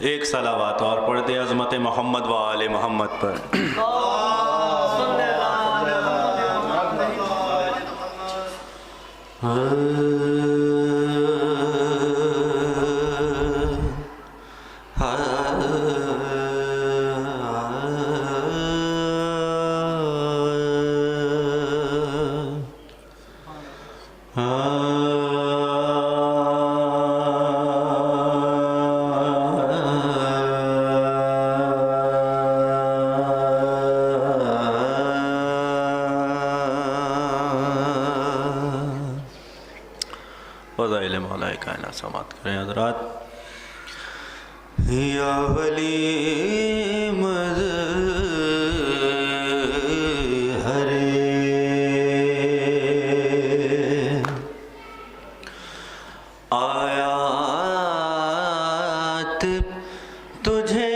एक सलावात और पढ़ दे अज़मत मोहम्मद व आले मोहम्मद पर। फ़ज़ाइल मौलाए कायनात समात करें हज़रात। या वली मज़हरे आयात तुझे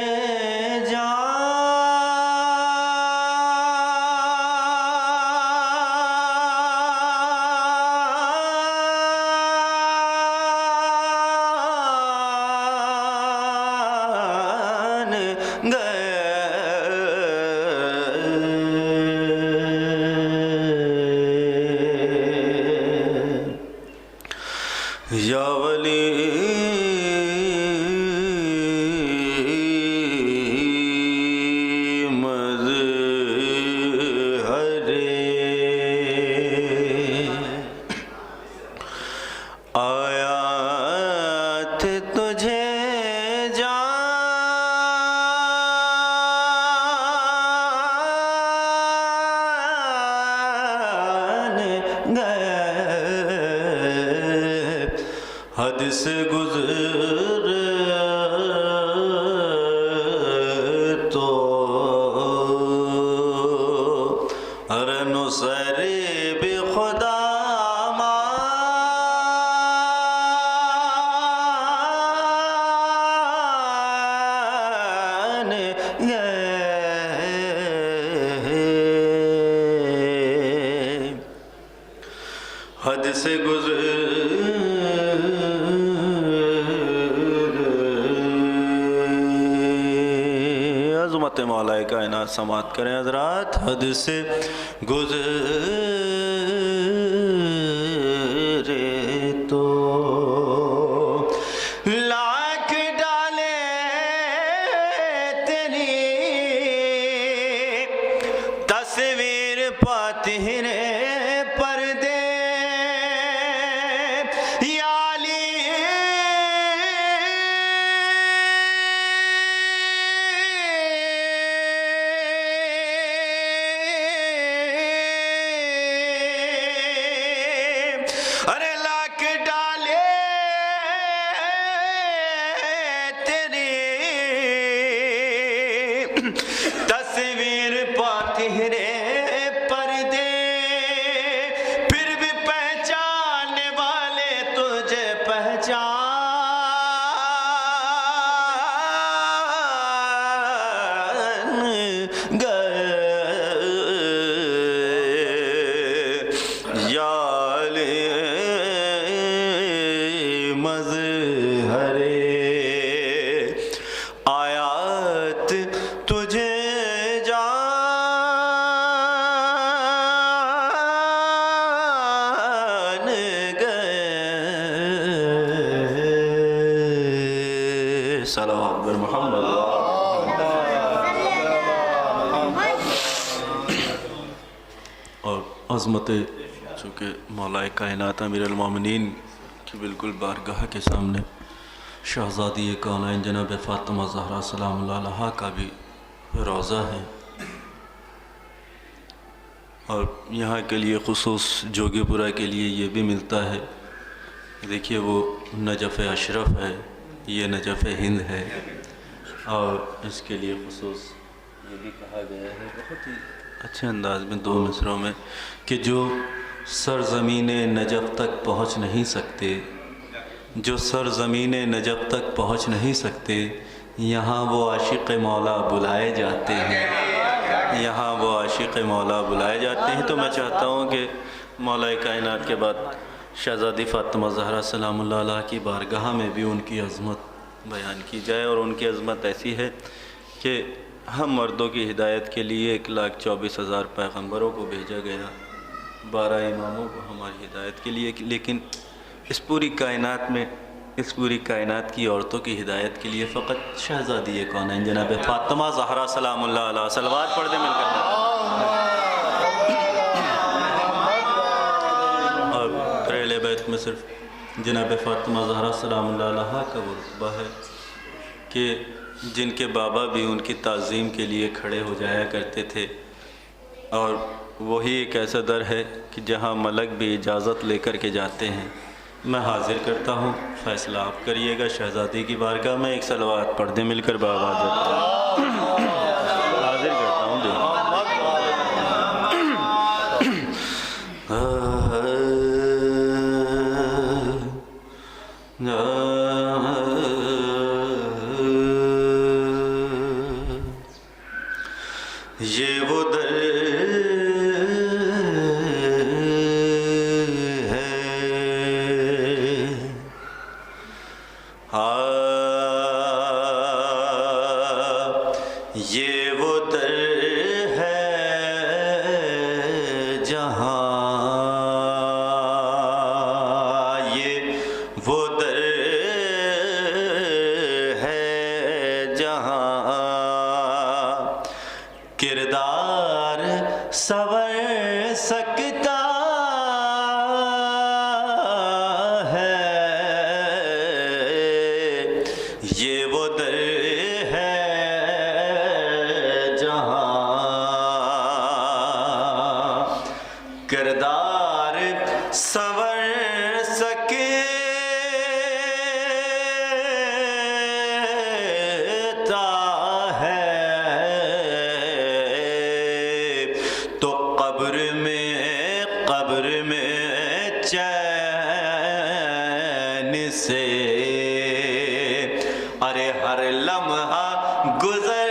या वली मज़हरे आयात तुझे हद से गुज़र तो हर नुसरे भी खुदा मान हद से गुज़र अज़मत मौलाए कायनात समात करें हज़रात। हद से गुज़रे तो लाख डाले तेरी तस्वीर पाती रे पर्दे अरे लाख डाले तेरी तस्वीर पाती रे पर्दे फिर भी पहचानने वाले तुझे पहचान गए। या मज़हरे आयात तुझे जान गए। सलावत बर मोहम्मद। और अज़मत चूँकि मौलाए कायनात अमीरुल मोमिनीन कि बिल्कुल बारगाह के सामने शहज़ादी कौनैन जनाब फ़ातिमा ज़हरा सलामुल्लाह अलैहा का भी रोज़ा है और यहाँ के लिए ख़ुसूस जोगीपुरा के लिए ये भी मिलता है। देखिए वो नजफ़ अशरफ है, ये नजफ़ हिंद है और इसके लिए ख़ुसूस ये भी कहा गया है बहुत ही अच्छे अंदाज में दो मिसरों में कि जो सरज़मीन नजफ़ तक पहुँच नहीं सकते, जो सरज़मीन नजफ़ तक पहुँच नहीं सकते, यहाँ वो आशिक़ मौला बुलाए जाते हैं, यहाँ वो आशिक़ मौला बुलाए जाते हैं। तो मैं चाहता हूँ कि मौलाए कायनात के बाद शहज़ादी फ़ातिमा ज़हरा सलामुल्लाह अलैहा की बारगाह में भी उनकी अज़मत बयान की जाए। और उनकी अज़मत ऐसी है कि हम मर्दों की हिदायत के लिए 1,24,000 पैगम्बरों को भेजा गया, 12 इमामों को हमारी हिदायत के लिए, लेकिन इस पूरी कायनात में, इस पूरी कायनात की औरतों की हिदायत के लिए फ़कत शहज़ादी कौनैन जनाब फ़ातिमा ज़हरा सलामुल्लाह अलैहा, सलवात पढ़ दे मिलकर। और पहले बैत में सिर्फ जनाब फ़ातिमा ज़हरा सलामुल्लाह अलैहा का वो रुतबा है कि जिनके बाबा भी उनकी ताज़ीम के लिए खड़े हो जाया करते थे। और वही एक ऐसा दर है कि जहाँ मलक भी इजाज़त लेकर के जाते हैं। मैं हाज़िर करता हूँ, फ़ैसला आप करिएगा। शहज़ादी की बारगाह में एक सलवात पढ़ दे मिलकर बाबा हाज़िर करता हूँ। ये वो दर ये वो दर है जहाँ, ये वो दर है जहाँ किरदार संवर सकता है। ये वो दर किरदार संवर सकता है। तो कब्र में चैन से अरे हर लम्हा गुजर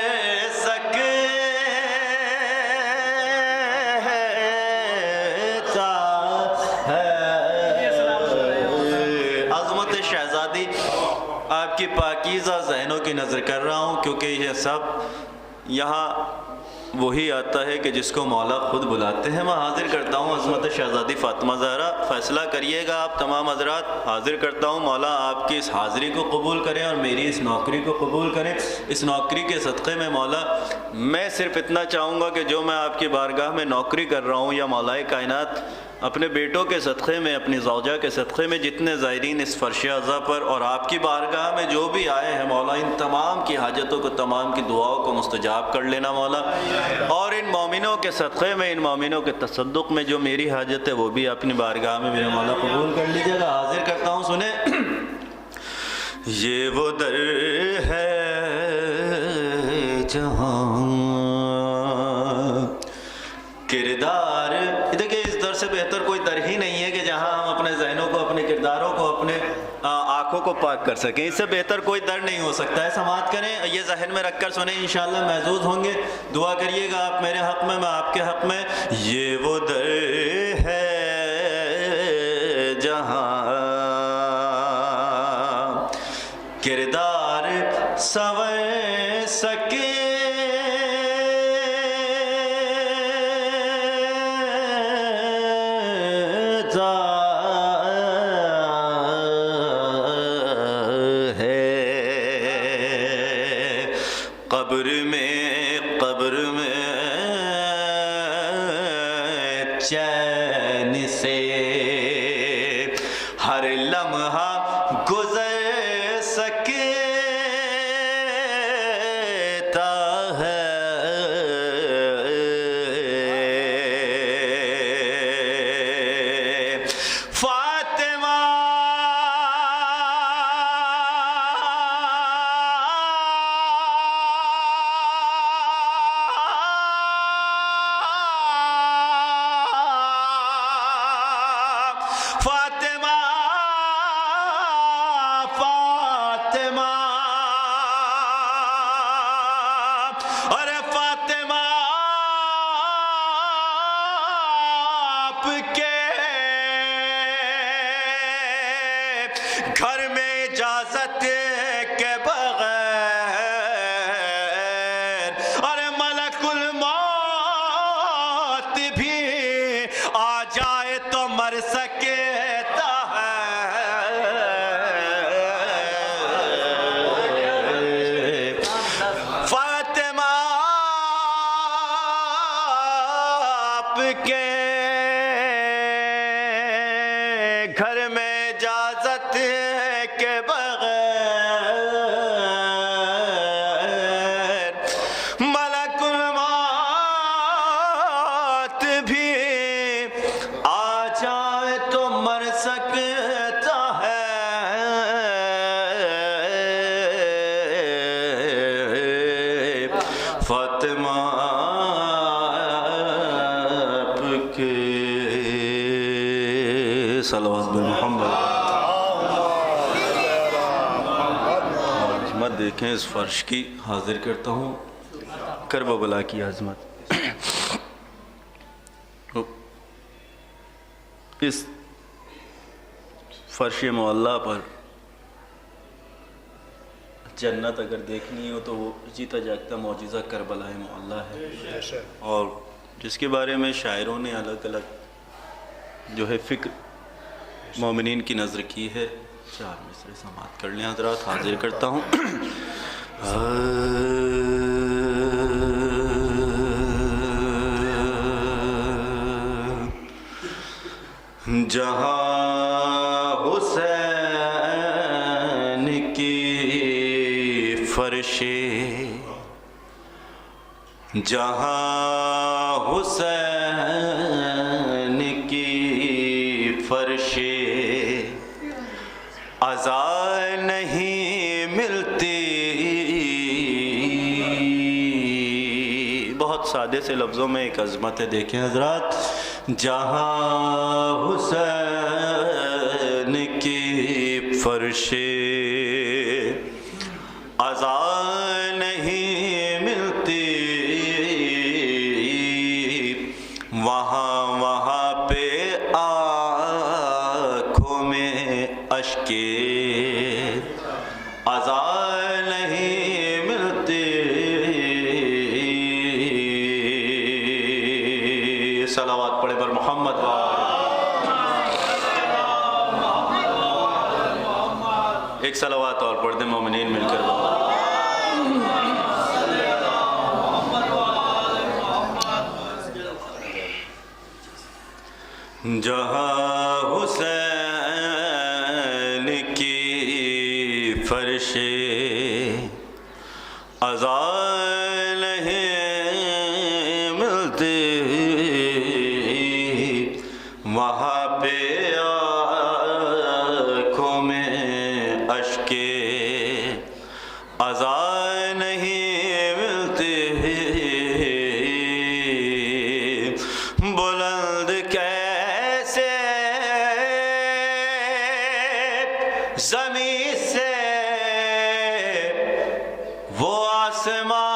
आपकी पाकीज़ा ज़हनों की नज़र कर रहा हूँ, क्योंकि यह सब यहाँ वही आता है कि जिसको मौला ख़ुद बुलाते हैं। मैं हाज़िर करता हूँ अज़मत शहज़ादी फ़ातिमा ज़हरा, फ़ैसला करिएगा आप तमाम हज़रात। हाज़िर करता हूँ, मौला आपकी इस हाज़िरी को कबूल करें और मेरी इस नौकरी को कबूल करें। इस नौकरी के सदक़े में मौला मैं सिर्फ़ इतना चाहूँगा कि जो मैं आपकी बारगाह में नौकरी कर रहा हूँ, या मौलाए कायनात अपने बेटों के सदक़े में, अपनी ज़ौजा के सदक़े में जितने ज़ायरीन इस फ़र्श अज़ा पर और आपकी बारगाह में जो भी आए हैं मौला, इन तमाम की हाजतों को, तमाम की दुआओं को मुस्तजाब कर लेना मौला। और इन मोमिनों के सदक़े में, इन मोमिनों के तसद्दुक़ में जो मेरी हाजत है वो भी अपनी बारगाह में मेरे मौला कबूल कर लीजिएगा। हाज़िर करता हूँ, सुने। ये वो दर है जहाँ किरदार, देखिए इस दर से बेहतर कोई दर ही नहीं है कि जहाँ हम अपने ज़हनों को, अपने किरदारों को, अपने आँखों को पाक कर सकें। इससे बेहतर कोई दर नहीं हो सकता है। समाअत करें, ये ज़हन में रख कर सुने, इंशाअल्लाह महज़ूज़ होंगे। दुआ करिएगा आप मेरे हक़ में, मैं आपके हक़ में। ये वो दर है जहाँ किरदार संवर सके कब्र में चैन से हर लम्हा गुजर सकता है। फातिमा फातिमा कीजिए सलावत बे मोहम्मद। अज़मत देखें इस फ़र्श की, हाजिर करता हूँ करबला की अज़मत। इस फ़र्श मुअल्ला पर जन्नत अगर देखनी हो तो वो जीता जागता मौजूज़ा करबला मुअल्ला है, और जिसके बारे में शायरों ने अलग अलग जो है फ़िक्र मोमिनीन की नज़र की है। 4 मिसरे समाअत कर लें हज़रात, हाजिर करता हूँ। जहाँ हुसैन की फर्शे, जहाँ हुसैन की फर्शे अज़ा नहीं मिलती। बहुत सादे से लफ्ज़ों में एक अज़मत है, देखें हज़रात। जहाँ हुसैन की फर्शे अज़ा नहीं मिलती, वहाँ वहाँ पे आँखों में अश्के अज़ा नहीं मिलती। सलावत पढ़े पर मोहम्मद। एक सलावत और पढ़ दे मोमिनीन मिलकर। जहाँ हुसैन की फर्शे अज़ा नहीं मिलती, वहाँ पे आँखों में अश्के अज़ा नहीं मिलती। बुलंद कैसे ज़मीं से वो आसमां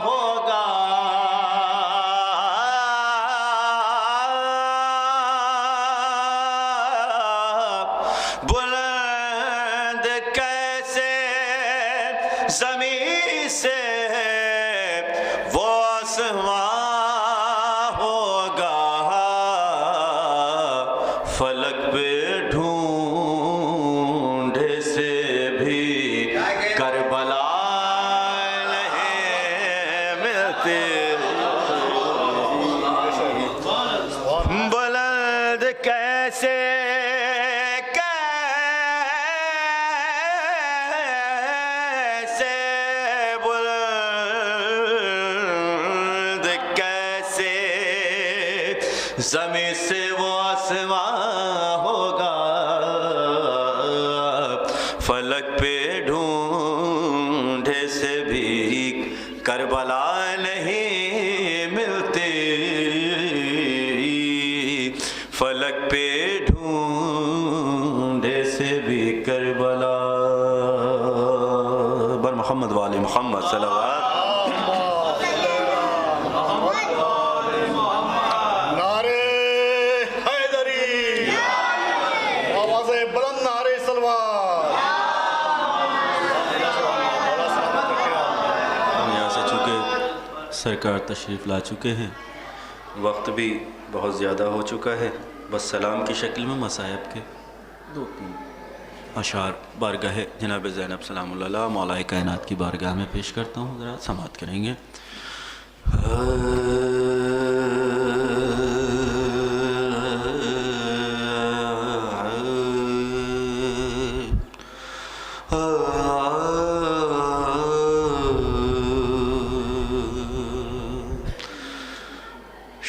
होगा, बुलंद कैसे ज़मीं से वो आसमां होगा, फलक पे ढूंढे से भी करबला नहीं मिलती। बुलंद कैसे कैसे बुलंद कैसे ज़मीं से वो आसमां होगा, फलक पे ढूंढे से भी करबला नहीं मिलती, फलक पे ढूंढे से भी करबला। बर मोहम्मद वाले मोहम्मद सल्लल्लाहु। सरकार तशरीफ़ ला चुके हैं, वक्त भी बहुत ज़्यादा हो चुका है। बस सलाम की शक्ल में मसायब के 2-3 अशार बारगाह जनाब ज़ैनब सलामुल्लाह अलैहा मौलाए कायनात की बारगाह में पेश करता हूँ। ज़रा समाअत करेंगे।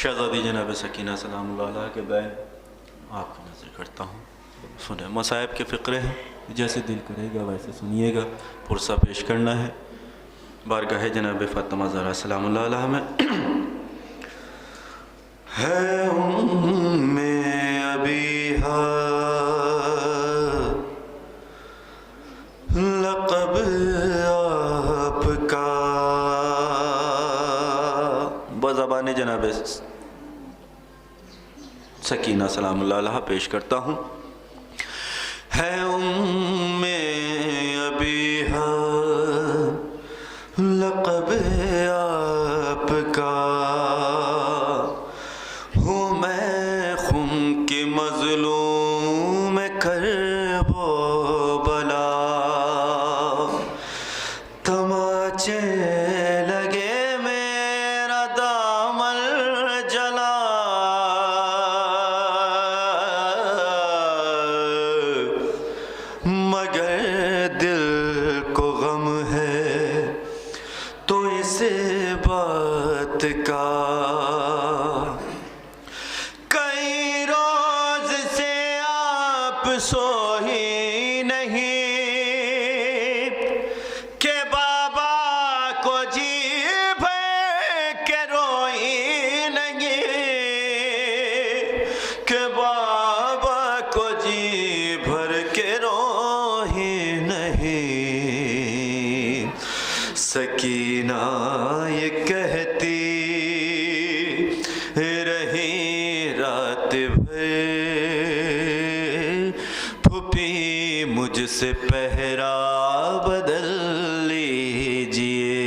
शहज़ादी जनाब सकीना सलामुल्लाह अलैहा के बैन आपकी नज़र करता हूँ। सुने, मसायब के फ़िक्रे हैं, जैसे दिल करेगा वैसे सुनिएगा। पुरसा पेश करना है बारगाह जनाब फ़ातिमा ज़हरा सलामुल्लाह अलैहा में। है उम्मे लक़ब आपका। बज़बान जनाब सकीना सलामुल्लाह अलैहा पेश करता हूँ। है उम्मे अबीहा लक़ब आपका, हूँ मैं खुम की मज़लूम करबो बला, तमाचे लगे मेरा दामन जला, मगर दिल को गम है तो इस बात का, कई रोज से आप सोई नहीं के बाबा को जी भर के रोई नहीं, के बाबा को जी भर के रोई नहीं। सकीना ये कहती रही रात भर, फूफी मुझसे पहरा बदल लीजिए,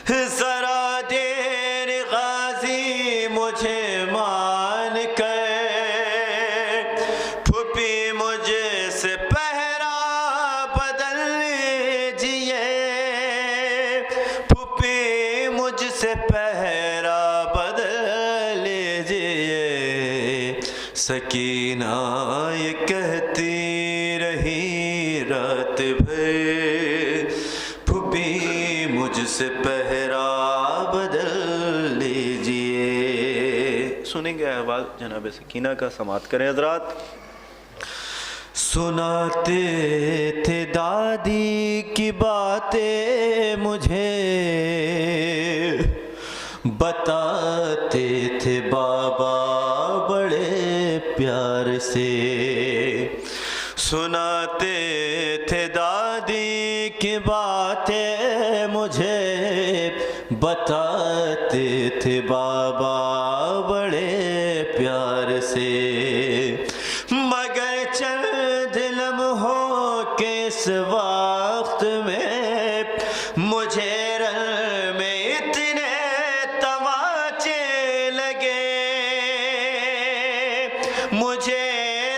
जरा देर गाजी मुझे मान कर, फूफी मुझे से पहरा बदल लीजिए, फूफी मुझसे पहरा बदल लीजिए। सकीना ये कहती रही रात भर, फूफी मुझसे पहरा बदल लीजिए। सुनेंगे अहवाल जनाब सकीना का, समात करें हज़रात। सुनाते थे दादी की बातें मुझे, बताते थे बाबा बड़े प्यार से, सुनाते थे दादी की बातें मुझे, बताते थे बाबा बड़े प्यार से, मगर चंद लम्हों के इस वक्त में मुझे रन में इतने तमाचे लगे, मुझे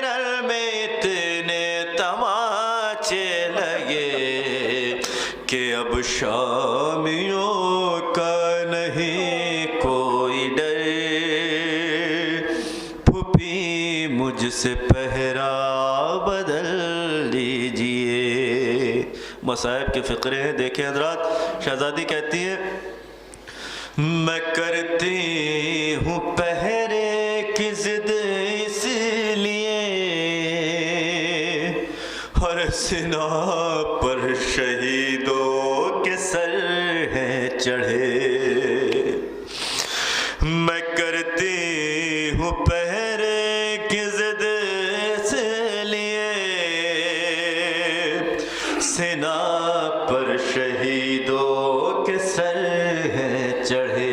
रन में इतने तमाचे लगे कि अब शामियों का नहीं कोई डर, फूफी मुझसे पहरा बदल लीजिए। मसाइब के फ़िक्रे हैं, देखें हज़रात। शहज़ादी कहती है, मैं करती हूँ पहरे की ज़िद इसलिए, हर सिना पर शहीदों के सर हैं चढ़े, मैं करती हूँ पहरे की ज़िद इसलिए, सिना पर शहीदों के सर हैं चढ़े,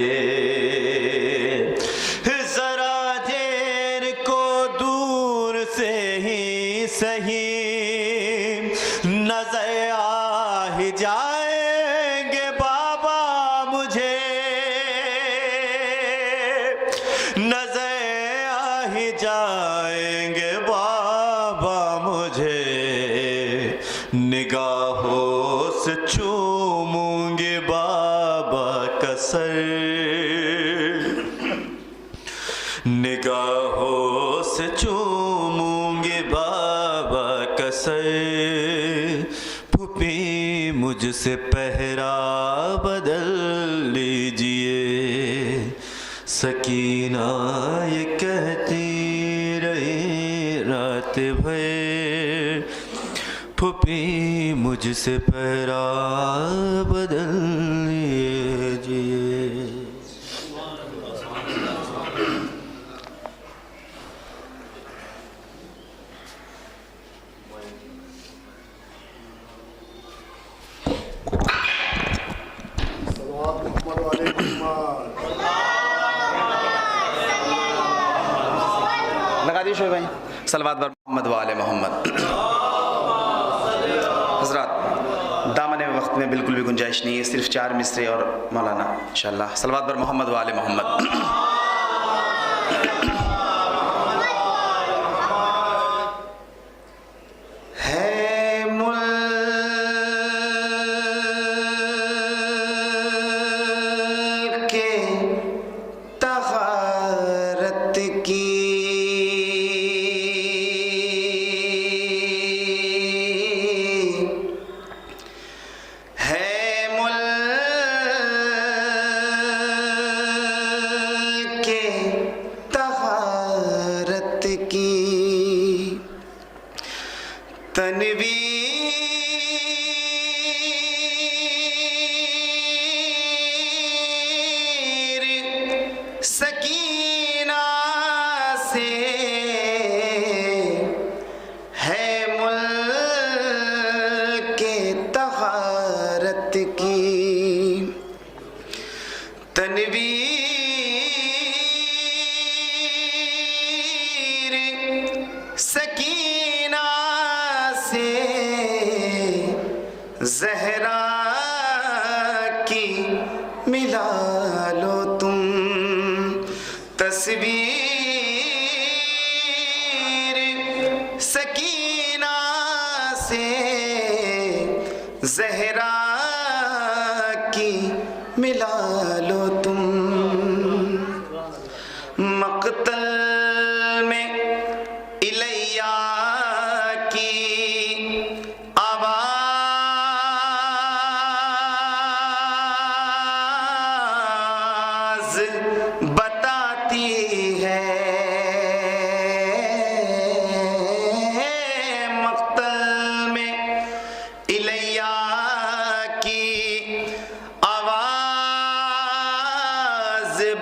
जरा देर को दूर से ही सही नजर आ ही जाएंगे बाबा मुझे, नजर आ ही जाएंगे बाबा मुझे, निगाहों से चूमूंगे बाबा का सर, निगाहों से चूमूंगे बाबा का सर, फूफी मुझसे पहरा बदल लीजिए। सकीना ये कहती रही रात भर, फूफी मुझसे पहरा बदल लीजिए। सलवात बर मोहम्मद वाले मोहम्मद। हज़रात, दामन वक्त में बिल्कुल भी गुंजाइश नहीं है, सिर्फ 4 मिसरे और मौलाना इंशाअल्लाह। सलवात बर मोहम्मद वाले मोहम्मद। ज़हरा की मिला लो तुम तस्वीर, सकीना से ज़हरा की मिला लो तुम। मक़तल में इलैया की बताती है, मक़तल में इलैया की आवाज़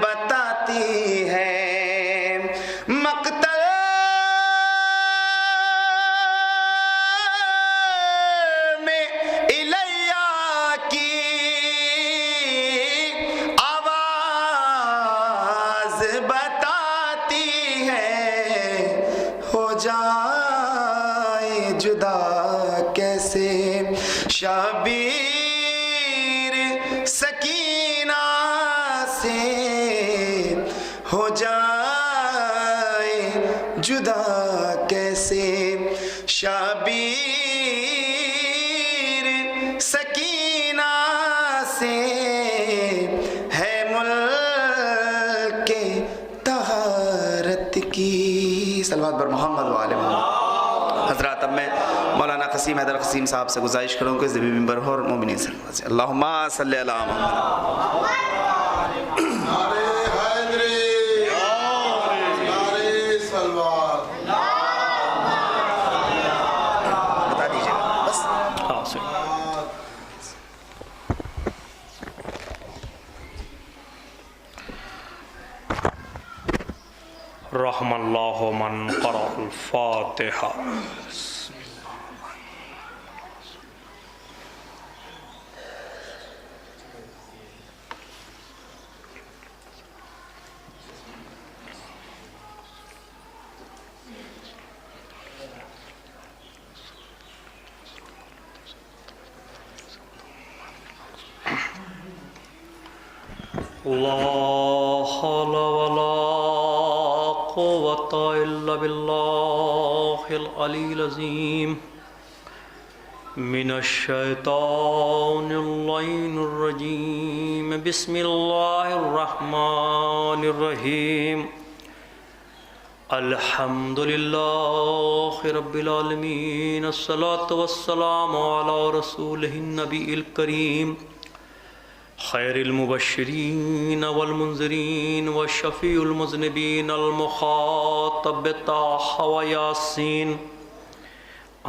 बताती है। मक़तल में इलैया की बताती है, हो जाए जुदा कैसे शाबीर सकीना से, हो जाए जुदा कैसे शाबीर सकीना से। है मुल्के तहारत की। सलवात बर मोहम्मद वाले मोहम्मद। हज़रात, अब मैं मौलाना क़सीम हैदर क़सीम साहब से गुजारिश करूँ कि ज़बी मिंबर और मोमिनीन से अल्लाहुम्मा सल्ली अला मोहम्मद। बता दीजिए बस। रहमल्लाहु मन क़रअल फ़ातिहा। ला हौला वला क़ुव्वता इल्ला बिल्लाहिल अलील अज़ीम। मिनश्शैतानिर लईनिर रजीम। बिस्मिल्लाहिर रहमानिर रहीम। अल्हम्दुलिल्लाहि रब्बिल आलमीन। अस्सलातु वस्सलामु अला रसूलिहिन नबिय्यिल करीम खैरिल मुबश्शिरीन वल मुंज़िरीन व शफ़ीउल मुज़निबीन अल मुख़ातब ताहा व यासीन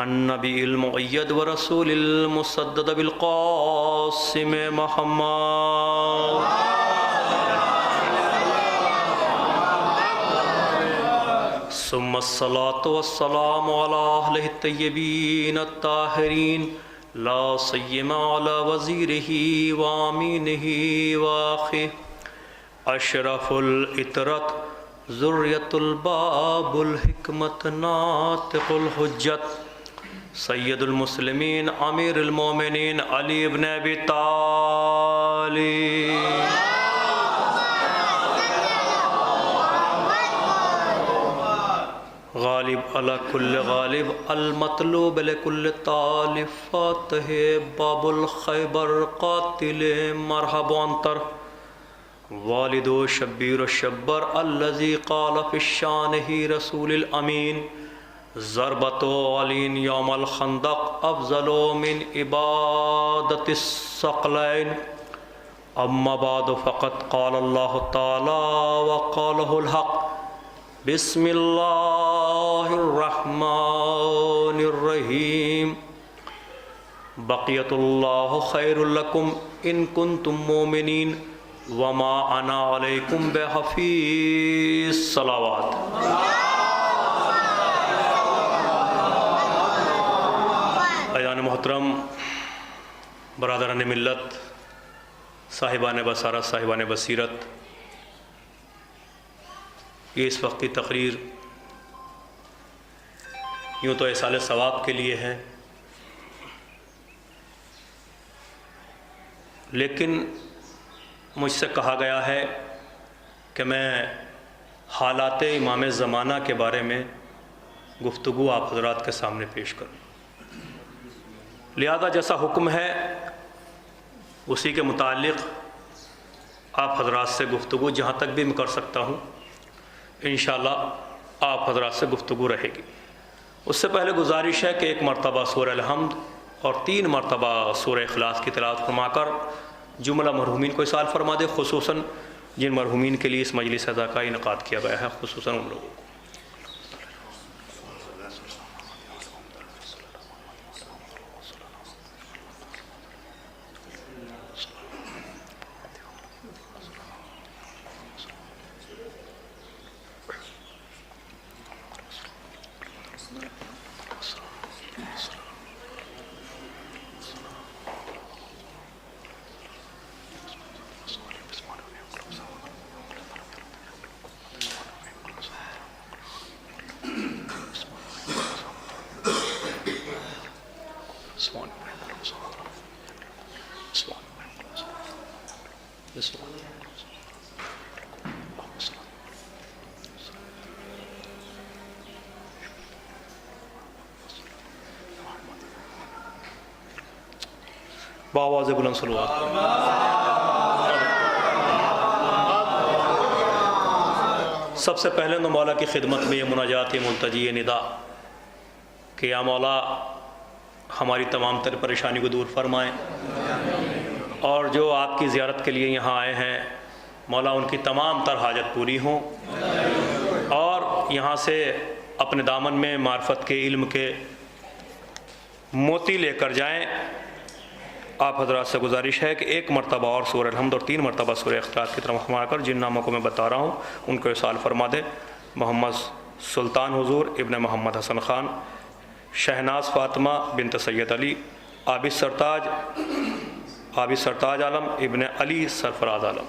अन्नबील मुअय्यद व रसूलिल मुसद्दद बिल क़ासिम मुहम्मद। सुम्मा अस्सलातु वस्सलामु अला अहलिहि तय्यबीन अत्ताहिरीन ला सय्यमा अला वज़ीरिही व आमीनिही व आख़िही अशरफुल इतरत ज़ुर्रियतुल बाबुल हिकमत नातिकुल हुज्जत सैयदुल मुस्लिमीन अमीरुल मोमिनीन अली इब्न अबी तालिब। गालिब अला कुल्ल गालिब अल मतलूब लिकुल्ल तालिब फातिह बाबुल खैबर कातिल मरहबा अंतर वालिदो शब्बीर शब्बर अल्लज़ी क़ाल फ़िश्शानिही रसूलिल अमीन ज़रबतो अलीन यौमल खंदक अफ़ज़लो मिन इबादतिस सकलैन अम्मा बाद फ़क़त क़ाल अल्लाहु तआला व क़ालहुल हक़ बिस्मिल्लाहिर्रहमानिर्रहीम बक़ियतुल्लाहु खैरुल लकुम इन कुंतुम मोमिनीन वमा अना अलैकुम बेहफ़ीज़। सलावात। अयान मोहतरम, बरादरान मिल्लत, साहिबान बसारत, साहिबान बसीरत, ये इस वक्त की तकरीर यूँ तो इसाले सवाब के लिए है, लेकिन मुझसे कहा गया है कि मैं हालात इमाम ज़माना के बारे में गुफ्तगू आप हज़रात के सामने पेश करूँ। लिहाजा जैसा हुक्म है उसी के मुतालिक आप हज़रात से गुफ्तगू जहाँ तक भी मैं कर सकता हूँ इंशाअल्लाह आप हज़रात से गुफ्तगू रहेगी। उससे पहले गुजारिश है कि एक मरतबा सूरह अल-हम्द और 3 मरतबा सूरह इखलास की तिलावत फरमाकर जुमला मरहूमीन को इसाल फरमा दे, खुसूसन जिन मरहूमीन के लिए इस मजलिस अज़ा का इनक़ाद किया गया है, खुसूसन उन लोगों को। बावाज़ बुलंद सलवात। सबसे पहले तो मौला की खिदमत में ये मुनाजात मुल्तजी निदा कि या मौला हमारी तमाम तर परेशानी को दूर फरमाएँ, और जो आपकी ज़ियारत के लिए यहाँ आए हैं मौला उनकी तमाम तर हाजत पूरी हों, और यहाँ से अपने दामन में मार्फत के इल्म के मोती लेकर जाएँ। आप हज़रात से गुजारिश है कि एक मरतबा और सूरह अल-हम्द और 3 मरतबा सूरह इखलास की तरफ हमाकर जिन नामों को मैं बता रहा हूँ उनको इसाल फरमा दे। मोहम्मद सुल्तान हुजूर इब्न मोहम्मद हसन ख़ान, शहनाज फ़ातिमा बिनत सैयद अली, आबिद सरताज आलम इब्न अली सरफराज आलम।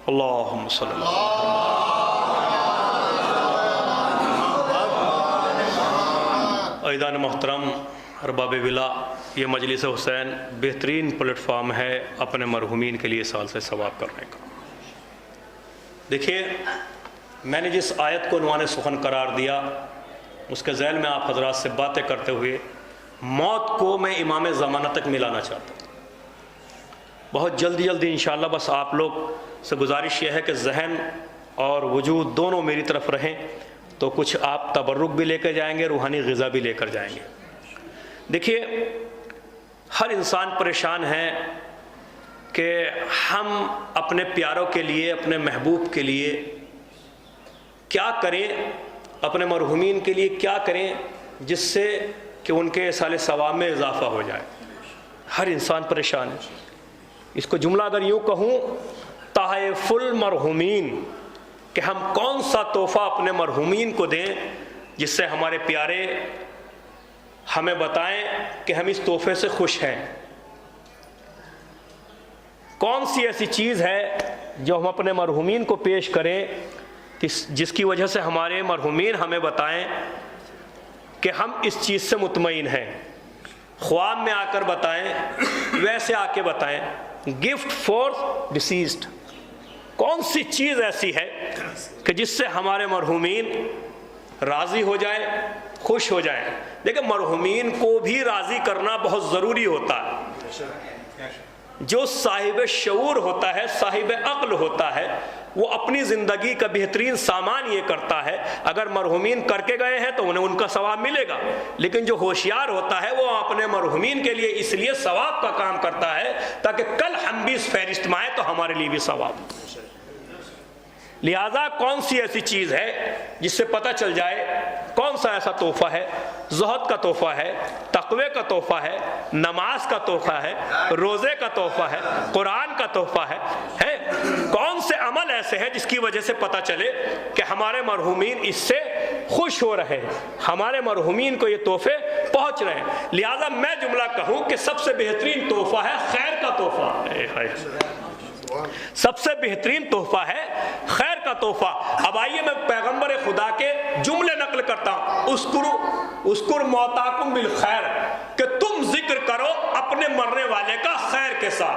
अल्लाहुम्मा सल्ली अज़ीज़ान मोहतरम अरबाब विला, ये मजलिस हुसैन बेहतरीन प्लेटफार्म है अपने मरहूमीन के लिए साल से सवाब करने का। देखिए, मैंने जिस आयत को उन्वाने सुखन करार दिया उसके ज़ैल में आप हज़रात से बातें करते हुए मौत को मैं इमाम ज़माना तक मिलाना चाहता हूँ। बहुत जल्दी इंशाअल्लाह बस आप लोग से गुजारिश यह है कि जहन और वजूद दोनों मेरी तरफ रहें तो कुछ आप तबर्रुक भी लेकर जाएंगे, रूहानी ग़िज़ा भी लेकर जाएंगे। देखिए, हर इंसान परेशान है कि हम अपने प्यारों के लिए, अपने महबूब के लिए क्या करें, अपने मरहूमीन के लिए क्या करें जिससे कि उनके साले सवाब में इजाफ़ा हो जाए। हर इंसान परेशान है। इसको जुमला अगर यूँ कहूँ, ताहफ़ुल मरहूमीन, कि हम कौन सा तोहफ़ा अपने मरहूमीन को दें जिससे हमारे प्यारे हमें बताएं कि हम इस तोहफ़े से खुश हैं। कौन सी ऐसी चीज़ है जो हम अपने मरहूमीन को पेश करें जिसकी वजह से हमारे मरहूमीन हमें बताएं कि हम इस चीज़ से मुतमईन हैं। ख्वाब में आकर बताएं, वैसे आके बताएं। गिफ्ट फॉर डिसीज्ड, कौन सी चीज़ ऐसी है कि जिससे हमारे मरहूमीन राज़ी हो जाए, खुश हो जाए। देखिए, मरहूमीन को भी राज़ी करना बहुत ज़रूरी होता है। जो साहिब शऊर होता है, साहिब अक्ल होता है, वो अपनी ज़िंदगी का बेहतरीन सामान ये करता है, अगर मरहूमीन करके गए हैं तो उन्हें उनका सवाब मिलेगा। लेकिन जो होशियार होता है वो अपने मरहूमीन के लिए इसलिए सवाब का काम करता है ताकि कल हम भी इस फहरिस्त में आए तो हमारे लिए भी सवाब। लिहाजा कौन सी ऐसी चीज़ है जिससे पता चल जाए कौन सा ऐसा तोहफ़ा है, ज़ुहद का तोहफ़ा है, तक़वे का तोहफ़ा है, नमाज का तोहफ़ा है, रोज़े का तोहफ़ा है, कुरान का तोहफ़ा है? कौन से अमल ऐसे हैं जिसकी वजह से पता चले कि हमारे मरहूमीन इससे खुश हो रहे हैं, हमारे मरहूमीन को ये तोहफ़े पहुँच रहे हैं। लिहाजा मैं जुमला कहूँ कि सबसे बेहतरीन तोहफ़ा है खैर का तोहफ़ा। सबसे बेहतरीन तोहफा है खैर का तोहफा। अब आइए मैं पैगंबर खुदा के जुमले नकल करता हूं। उसकुर मौताकुम बिल खैर, कि तुम जिक्र करो अपने मरने वाले का खैर के साथ।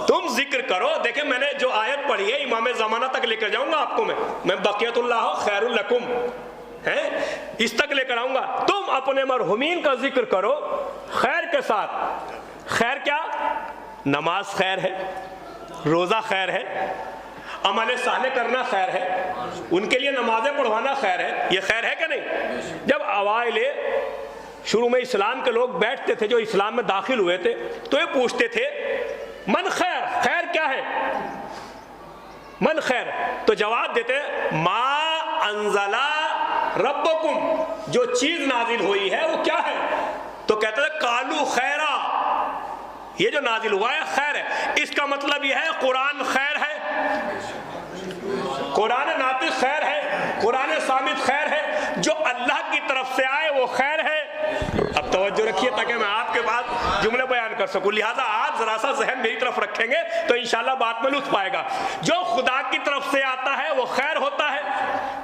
तुम जिक्र करो। देखिए, मैंने जो आयत पढ़ी है इमाम ज़माना तक लेकर जाऊंगा आपको। मैं बक़ियतुल्लाह खैरुल लकुम है, इस तक लेकर आऊंगा। तुम अपने मरहूमीन का जिक्र करो खैर के साथ। खैर क्या? नमाज खैर है, रोज़ा खैर है, अमल साले करना खैर है, उनके लिए नमाजें पढ़वाना खैर है। ये खैर है कि नहीं? जब अवाइले शुरू में इस्लाम के लोग बैठते थे, जो इस्लाम में दाखिल हुए थे, तो ये पूछते थे मन खैर, खैर क्या है? मन खैर, तो जवाब देते मा अंजला रब्बुकुम, जो चीज नाजिल हुई है वो क्या है? तो कहते थे कालू खैरा, ये जो नाजिल हुआ है खैर है। इसका मतलब यह है कुरान खैर है, कुरान नातिक खैर है, कुरान सामित खैर है, जो अल्लाह की तरफ से आए वो खैर है। अब तवज्जो रखिए ताकि मैं आपके बाद जुमले बयान कर सकूं। लिहाजा आप जरा सा जहन मेरी तरफ रखेंगे तो इंशाल्लाह बात में लुत्फ आएगा। जो खुदा की तरफ से आता है वो खैर होता है।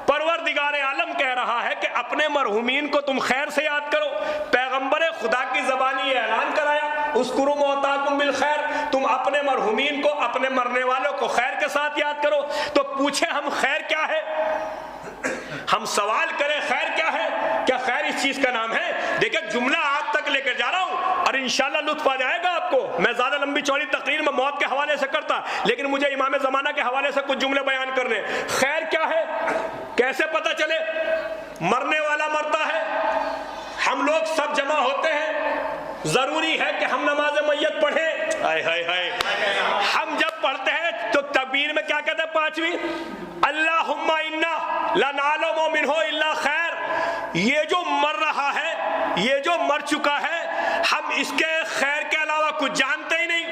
परवरदिगार आलम कह रहा है कि अपने मरहूमीन को तुम खैर से याद करो। पैगंबर खुदा की ज़बानी ऐलान कराया उसकुरु मौताकुम बिल खैर, तुम अपने मरहूमीन को, अपने मरने वालों को खैर के साथ याद करो। तो पूछे हम खैर क्या है? हम सवाल करें खैर क्या है? क्या खैर इस चीज का नाम है? देखिए, जुमला आप तक लेकर जा रहा हूं और इंशाल्लाह लुत्फ आ जाएगा आपको। मैं ज्यादा लंबी चौड़ी तकरीर में मौत के हवाले से करता, लेकिन मुझे इमाम ज़माना के हवाले से कुछ जुमले बयान करने। खैर क्या है? कैसे पता चले? मरने वाला मरता है, हम लोग सब जमा होते हैं, जरूरी है कि हम नमाज मैयत पढ़ें। हाय हाय हाय, हम जब पढ़ते हैं तो तकबीर में क्या कहते हैं? पांचवी, अल्लाहुम्मा इन्ना ला नालुम मिन्हु इल्ला खैर। ये जो मर रहा है, ये जो मर चुका है, हम इसके खैर के अलावा कुछ जानते ही नहीं।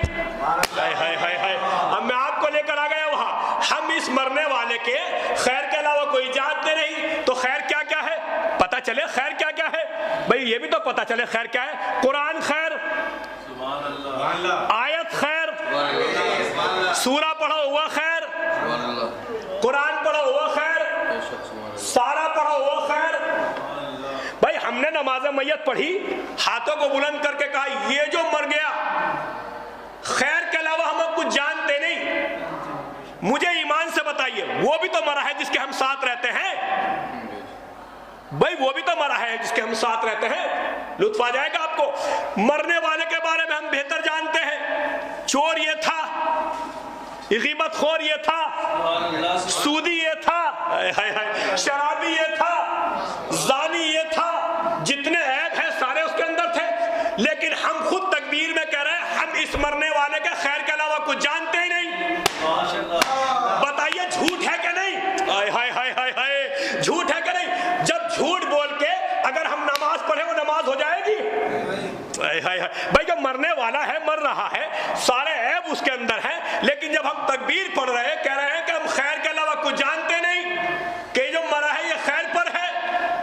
हाय हाय हाय हाय, अब मैं आपको लेकर आ गया वहां। हम इस मरने वाले के खैर के अलावा कोई जानते नहीं। तो खैर क्या क्या है? पता चले खैर क्या क्या है भाई, ये भी तो पता चले खैर क्या है। कुरान खैर, आयत खैर, सूरा पढ़ा हुआ खैर, कुरान पढ़ा हुआ खैर, सारा पढ़ा हुआ खैर। भाई हमने नमाज मैयत पढ़ी, हाथों को बुलंद करके कहा ये जो मर गया, खैर के अलावा हम कुछ जानते नहीं। मुझे ईमान से बताइए, वो भी तो मरा है जिसके हम साथ रहते हैं। भाई वो भी तो मरा है जिसके हम साथ रहते हैं। लुत्फ आ जाएगा आपको। मरने वाले के बारे में हम बेहतर जानते हैं। चोर ये था, ग़ीबतखोर ये था, सूदी ये था, हाय हाय हाय, शराबी ये था, जानी ये था, जितने ऐब हैं सारे उसके अंदर थे, लेकिन हम खुद तकबीर में कह रहे हैं हम इस मरने वाले के खैर के अलावा कुछ जानते ही नहीं। बताइए झूठ है कि नहीं? हाय हाय हाय हाय हाय, झूठ है कि नहीं? जब झूठ बोल के अगर हम नमाज पढ़े वो नमाज हो जाएगी? हाय हाय हाय, भाई जो मरने वाला है मर रहा है, सारे ऐब उसके अंदर हैं, लेकिन जब हम तकबीर पढ़ रहे हैं, कह रहे हैं कि हम खैर के अलावा कुछ जानते नहीं, कि जो मरा है ये खैर पर है,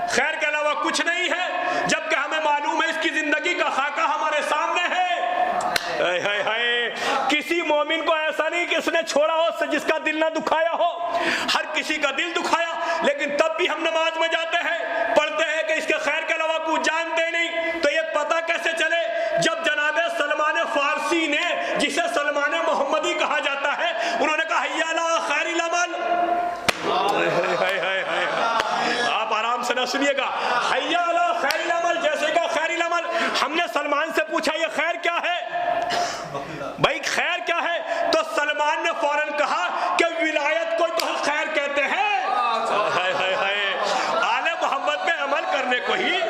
खैर के अलावा कुछ नहीं है, जबकि हमें मालूम है इसकी जिंदगी का खाका हमारे सामने है। हाय हाय हाय, किसी मोमिन को ऐसा नहीं कि इसने छोड़ा हो जिसका दिल ना दुखाया हो, हर किसी का दिल दुखाया, लेकिन तब भी हम नमाज में जाते हैं, पढ़ते हैं कि इसके खैर के अलावा कुछ जानते नहीं। तो ये पता कैसे चले जब जनाबे सलमान फारसी ने, जिसे सलमान मोहम्मदी कहा जाता है, उन्होंने कहा हैया अला खैरिल अमल। आप आराम से ना सुनिएगा, हैया अला खैरिल अमल, जैसे का खैरिल अमल। हमने सलमान से पूछा ये खैर क्या है भाई, खैर क्या है? तो सलमान ने फौरन कहा कि विलायत को तो खैर कहते हैं। हाय हाय हाय, आले मोहम्मद पे अमल करने को ही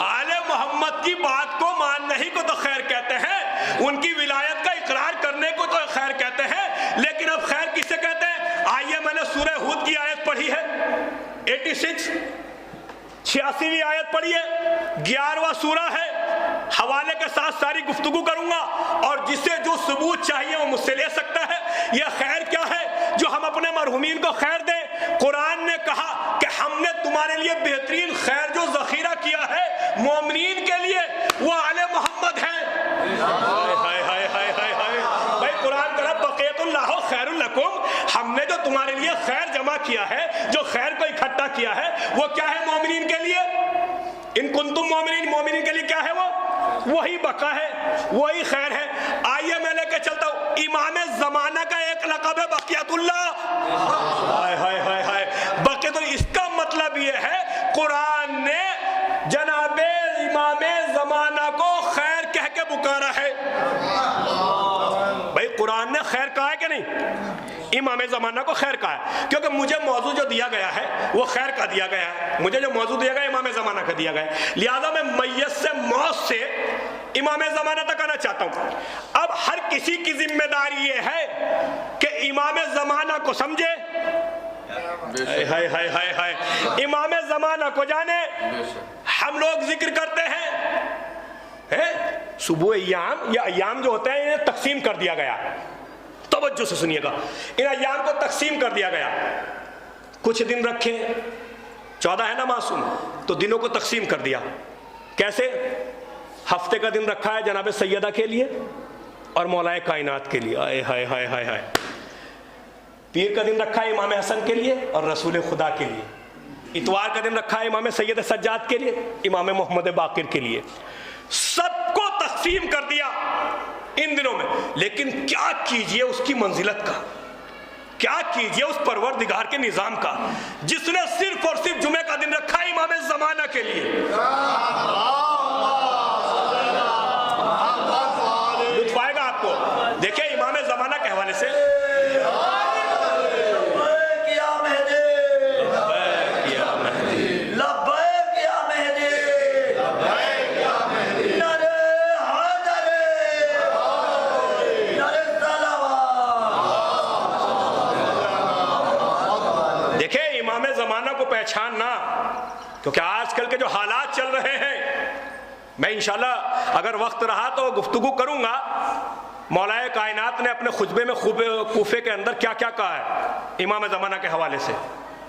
आले मोहम्मद की बात को मानने ही को तो खैर कहते हैं, उनकी विलायत का इकरार करने को तो खैर कहते हैं। लेकिन अब खैर किसे कहते हैं? आइए, मैंने सूरह हुद की आयत पढ़ी है 86, 86वीं आयत पढ़ी है, 11वां सूरा है, हवाले के साथ सारी गुफ्तगू करूंगा, और जिसे जो सबूत चाहिए वो मुझसे ले सकता है। यह खैर क्या है जो हम अपने मरहुमीन को खैर दें? कुरान ने कहा कि हमने तुम्हारे लिए बेहतरीन खैर जो जखीरा किया है मोमिनीन के लिए, वो आले मोहम्मद है। हाय हाय हाय हाय हाय, भाई कुरान कह रहा बक़ियतुल्लाह खैरुल लकुम, हमने जो तुम्हारे लिए खैर जमा किया है, जो खैर को इकट्ठा किया है, वो क्या है मोमिनीन के लिए? इन कुंतुम मोमिनीन, मोमिनीन के लिए क्या है? वो वही बका है, वही खैर है। आइए मैं लेके चलता हूँ, इमाम जमाना का एक लक़ब है बक़ियतुल्लाह। हाय हाय हाय हाय, बक़ियतुल्लाह, इसका मतलब ये है कुरान ने जनाबे इमाम जमाना को खैर कह के पुकारा है। भाई कुरान ने खैर कहा है कि नहीं? इमाम ज़माना को खैर कहा है, क्योंकि मुझे मौजू जो दिया गया है वो खैर का दिया गया है, मुझे जो मौजू दिया गया इमाम ज़माना का दिया गया है, लिहाजा मैं मैयत से मौत से इमाम ज़माना तक आना चाहता हूँ। अब हर किसी की जिम्मेदारी ये है कि इमाम ज़माना को समझे, हाय हाय हाय हाय, इमाम ज़माना को जाने। हम लोग जिक्र करते हैं सुबह अय्याम, या अय्याम जो होते हैं इन्हें तकसीम कर दिया गया, तवज्जो से सुनिएगा, इन अय्याम को तकसीम कर दिया गया। कुछ दिन रखे, 14 है ना मासूम, तो दिनों को तकसीम कर दिया। कैसे? हफ्ते का दिन रखा है जनाब सैयदा के लिए और मौलाए कायनात के लिए, हाय हाय हाय हाय हाय। पीर का दिन रखा है इमाम हसन के लिए और रसूल खुदा के लिए। इतवार का दिन रखा है इमाम सैयद सज्जाद के लिए, इमाम मोहम्मद बाकिर के लिए। सबको तकसीम कर दिया इन दिनों में। लेकिन क्या कीजिए उसकी मंजिलत का, क्या कीजिए उस परवरदिगार के निजाम का, जिसने सिर्फ और सिर्फ जुमे का दिन रखा है इमाम ज़माना के लिए। लुत्फ आएगा आपको। देखिए इमाम ज़माना के हवाले से पहचानना, क्योंकि आजकल के जो हालात चल रहे हैं, मैं इंशाल्लाह अगर वक्त रहा तो गुफ्तगू करूंगा मौलाए कायनात ने अपने खुतबे में कूफे के अंदर क्या क्या कहा है इमाम ज़माना के हवाले से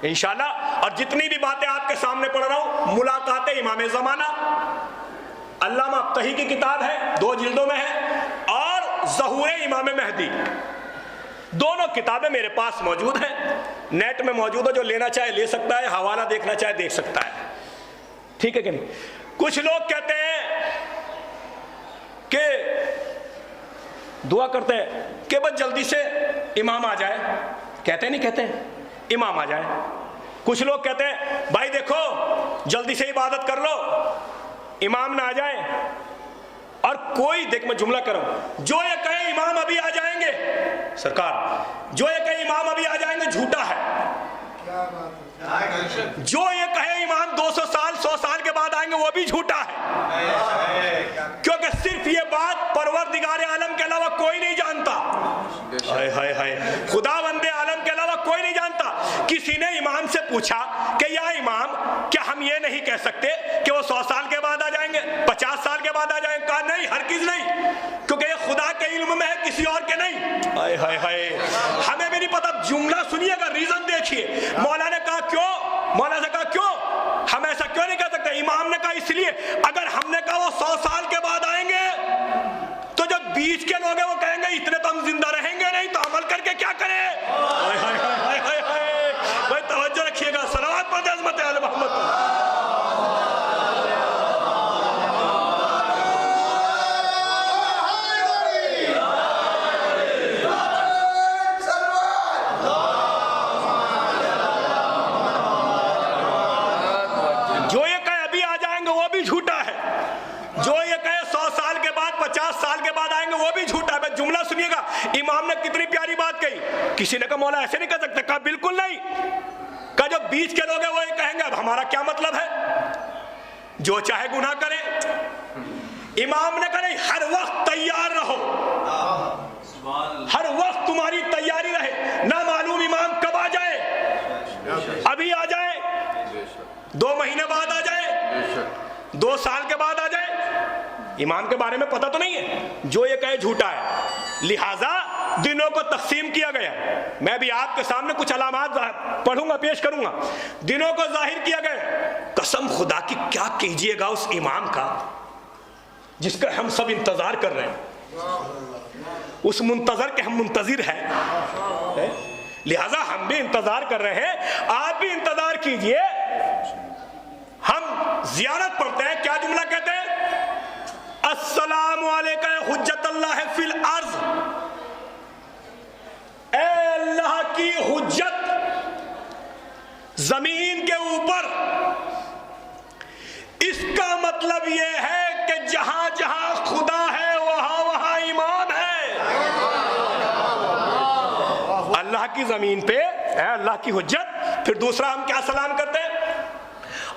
इंशाल्लाह। और जितनी भी बातें आपके सामने पढ़ रहा हूँ, मुलाकात इमाम ज़माना अल्लामा अब्तही की किताब है, 2 जिल्दों में है, और ज़हूर इमाम महदी, दोनों किताबें मेरे पास मौजूद हैं, नेट में मौजूद है, जो लेना चाहे ले सकता है, हवाला देखना चाहे देख सकता है, ठीक है कि नहीं। कुछ लोग कहते हैं कि दुआ करते हैं कि बस जल्दी से इमाम आ जाए, कहते नहीं कहते इमाम आ जाए। कुछ लोग कहते हैं भाई देखो जल्दी से इबादत कर लो, इमाम ना आ जाए और कोई, देख मैं जुमला कर रहा हूं, जो ये कहे इमाम अभी आ जाएंगे, सरकार जो ये कहे इमाम अभी आ जाएंगे झूठा है। जो ये कहे इमाम 200 साल 100 साल के बाद आएंगे वो भी झूठा है, क्योंकि सिर्फ ये बात परवरदिगार आलम के अलावा कोई नहीं जानता। हाय हाय हाय, खुदावंदे आलम के अलावा कोई नहीं जानता। किसी ने इमाम से पूछा कि या इमाम, क्या हम ये नहीं कह सकते कि वो 100 साल के बाद आ जाएंगे, 50 साल के बाद आ जाएंगे? कहा नहीं, हरगिज़ नहीं, क्योंकि ये खुदा के इल्म में है, किसी और के नहीं। हाय हाय हाय, हमें भी नहीं पता। जुमला सुनिएगा, रीजन देखिए। मौला ने कहा क्यों, मौला ने कहा क्यों, हम ऐसा क्यों नहीं कह सकते? इमाम ने कहा इसलिए, अगर हमने कहा वो 100 साल के बाद आएंगे तो जो बीच के लोग हैं वो कहेंगे इतने तो हम जिंदा रहेंगे नहीं, तो अमल करके क्या करें? हाय हाय हाय हाय हाय, भाई तवज्जो रखिएगा। सलावत पढ़े अज़मत आले मोहम्मद। जो ये कहे अभी आ जाएंगे वो भी झूठा है, जो ये कहे 100 साल के बाद 50 साल के बाद आएंगे वो भी झूठा है। जुमला सुनिएगा, इमाम ने कितनी प्यारी बात कही। किसी ने कहा मौला ऐसे नहीं कह सकते, कहा बिल्कुल नहीं, कहा जो बीच के लोग हैं वो ये कहेंगे, अब हमारा क्या मतलब है, जो चाहे गुनाह करे। इमाम ने कहा हर वक्त तैयार रहो, हर वक्त तुम्हारी तैयारी रहे, ना मालूम इमाम कब आ जाए, अभी आ जाए, 2 महीने बाद आ जाए, 2 साल के बाद आ जाए, इमाम के बारे में पता तो नहीं है। जो ये कहे झूठा है। लिहाजा दिनों को तकसीम किया गया। मैं भी आपके सामने कुछ अलामात पढ़ूंगा, पेश करूंगा। दिनों को जाहिर किया गया। कसम खुदा की क्या कीजिएगा उस इमाम का जिसका हम सब इंतजार कर रहे हैं, उस मुंतजर के हम मुंतजिर हैं। लिहाजा हम भी इंतजार कर रहे हैं, आप भी इंतजार कीजिए। हम जियारत पढ़ते हैं, क्या जुमला कहते हैं? अस्सलामु अलैका हुज्जतुल्लाह फिल अर्ज़, ए अल्लाह की हुज्जत जमीन के ऊपर। इसका मतलब यह है कि जहां जहां खुदा है वहां वहां इमाम है। अल्लाह की जमीन पे है अल्लाह की हुज्जत। फिर दूसरा हम क्या सलाम करते हैं?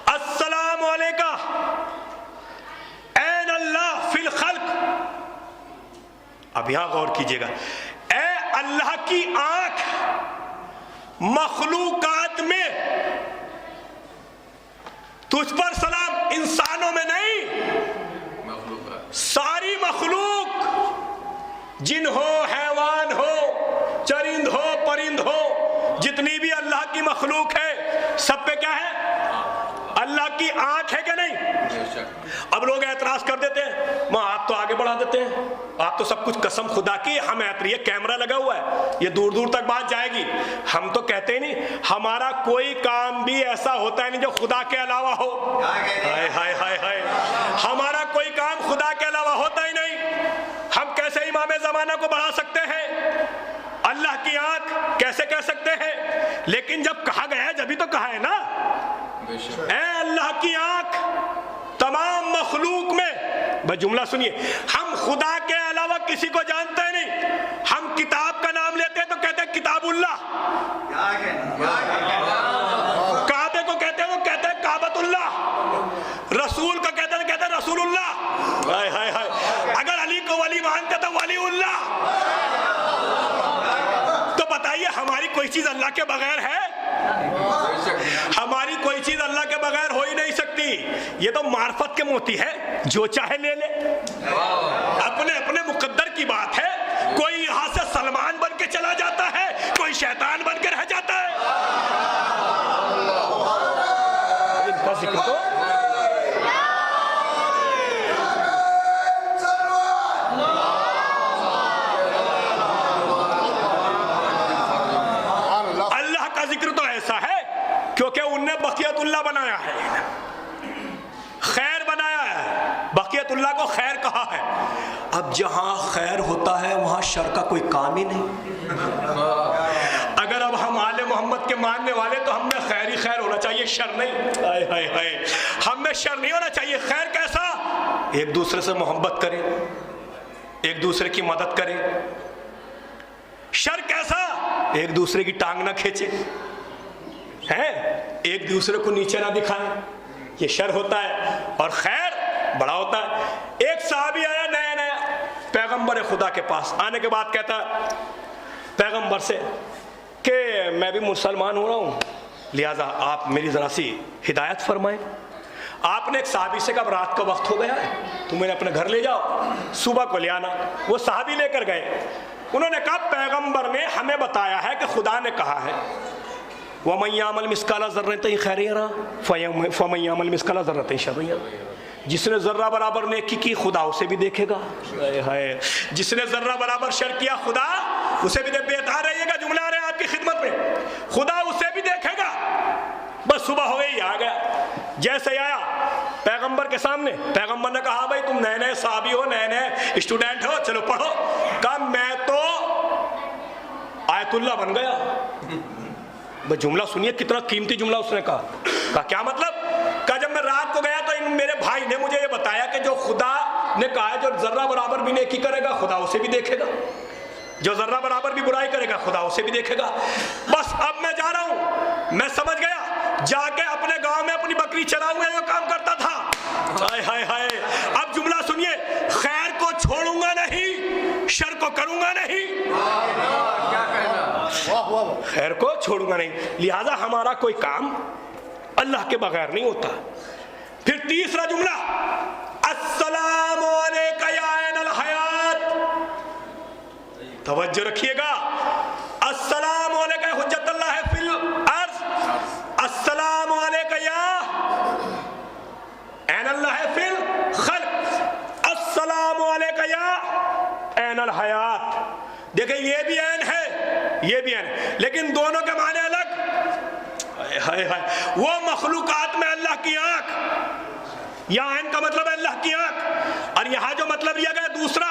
अस्सलामु अलैका ऐन अल्लाह फिल खल्क। अब यहां गौर कीजिएगा, ए अल्लाह की आंख मखलूकात में, तुझ पर सलाम, इंसानों में नहीं, सारी मखलूक, जिन हो, हैवान हो, चरिंद हो, परिंद हो, जितनी भी अल्लाह की मखलूक है, सब पे क्या है? अल्लाह की आंख है कि नहीं? अब लोग एतराज कर देते हैं, मां आप तो आगे बढ़ा देते हैं, आप तो सब कुछ, कसम खुदा की हम ये कैमरा लगा हुआ है, ये दूर दूर तक बात जाएगी। हम तो कहते ही नहीं, हमारा कोई काम भी ऐसा होता है नहीं जो खुदा के अलावा हो। हाय हाय हाय हाय, हमारा कोई काम खुदा के अलावा होता ही नहीं। हम कैसे इमाम जमाना को बढ़ा सकते हैं? अल्लाह की आंख कैसे कह सकते हैं? लेकिन जब कहा गया है, जब ही तो कहा है ना, ऐ अल्लाह की आंख तमाम मखलूक में। भाई जुमला सुनिए, हम खुदा के अलावा किसी को जानते हैं नहीं। हम किताब का नाम लेते हैं तो कहते हैं किताबुल्लाह, काबे को कहते हैं वो कहते हैं काबतुल्लाह, रसूल का कहते हैं रसूलुल्लाह। हाय हाय हाय, अगर अली को वली मानते तो वलीउल्लाह। तो बताइए हमारी कोई चीज अल्लाह के बगैर है? हमारी कोई चीज अल्लाह के बगैर हो ही नहीं सकती। ये तो मार्फत के मोती है, जो चाहे ले ले, अपने अपने मुकद्दर की बात है। कोई यहां से सलमान बन के चला जाता है, कोई शैतान बन के रह जाता है। इनका जिक्र तो अल्लाह का जिक्र तो ऐसा है क्योंकि उनने बकियतुल्लाह बनाया है, खैर बनाया है, बकियतुल्लाह को खैर कहा है। अब जहां खैर होता है वहां शर का कोई काम ही नहीं। अगर अब हम आले मोहम्मद के मानने वाले तो हम में खैर ही खैर होना चाहिए, शर नहीं। हाय हाय हाय, हम में शर नहीं होना चाहिए। खैर कैसा? एक दूसरे से मोहब्बत करें, एक दूसरे की मदद करें। शर कैसा? एक दूसरे की टांग ना खींचे, हैं, एक दूसरे को नीचे ना दिखाएं, ये शर होता है। और खैर बड़ा होता है। एक साहबी आया नया नया पैगंबर खुदा के पास, आने के बाद कहता पैगंबर से कि मैं भी मुसलमान हो रहा हूँ, लिहाजा आप मेरी ज़रा सी हिदायत फरमाएं। आपने एक साहबी से कहा रात का वक्त हो गया है, तुम इन्हें अपने घर ले जाओ, सुबह को ले आना। वो साहबी लेकर गए। उन्होंने कहा पैगंबर ने हमें बताया है कि खुदा ने कहा है वमन यामल मिस्काला ज़र्रतिन खैरा फमन यामल मिस्काला ज़र्रतिन शर्रा, जिसने जर्रा बराबर नेकी की खुदा उसे भी देखेगा, है जिसने जर्रा बराबर शर किया खुदा उसे भी बेतार रहिएगा, जुमला आ रहे हैं आपकी खिदमत में, खुदा उसे भी देखेगा। बस सुबह हो गई, आ गया। जैसे आया पैगंबर के सामने, पैगंबर ने कहा भाई तुम नए नए साहबी हो, नए नए स्टूडेंट हो, चलो पढ़ो। कहा मैं तो आयतुल्लाह बन गया। बस जुमला सुनिए, कितना कीमती जुमला उसने कहा क्या मतलब? कहा जब मैं रात को गया तो इन मेरे भाई ने मुझे ये बताया कि जो खुदा ने कहा है जो जर्रा बराबर भी नेकी करेगा खुदा उसे भी देखेगा, जो जर्रा बराबर भी बुराई करेगा खुदा उसे भी देखेगा। बस अब मैं जा रहा हूं, मैं समझ गया, जाके अपने गांव में अपनी बकरी चराऊंगा, जो काम करता था। हाय हाय हाय। अब जुमला सुनिए, खैर को छोड़ूंगा नहीं, शर को करूंगा नहीं, खैर को छोड़ूंगा नहीं, लिहाजा हमारा कोई काम अल्लाह के बगैर नहीं होता। फिर तीसरा जुमला, अस्सलामु अलैका या ऐनल हयात। तवज्जो रखिएगा, अस्सलामु अलैका हुज्जतुल्लाह फिल अर्ज़, अस्सलामु अलैका या ऐनल्लाह फिल खल्क़, अस्सलामु अलैका या ऐनल हयात। देखिए ये भी ऐन है, ये भी ऐन, लेकिन दोनों के माने अलग। हाय हाय, वो मखलूकात में अल्लाह की आंख, यहाँ ऐन का मतलब है अल्लाह की आंख, और यहाँ जो मतलब लिया गया दूसरा,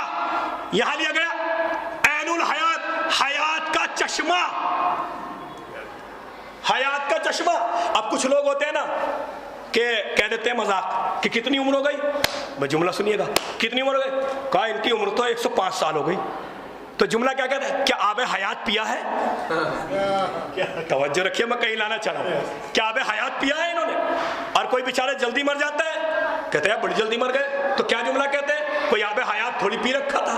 यहाँ लिया गया ऐनुल हयात, हयात का चश्मा, हयात का चश्मा। अब कुछ लोग होते हैं ना कि कह देते हैं मजाक कि कितनी उम्र हो गई, मैं जुमला सुनिएगा, कितनी उम्र हो गई? कहा इनकी उम्र तो 105 साल हो गई। तो जुमला क्या कहते हैं? क्या आबे हयात पिया है? तवज्जो रखिए, मैं कहीं लाना चाह रहा हूँ। क्या आबे हयात पिया है इन्होंने? और कोई बेचारे जल्दी मर जाता है, कहते हैं बड़ी जल्दी मर गए, तो क्या जुमला कहते हैं? कोई आबे हयात थोड़ी पी रखा था।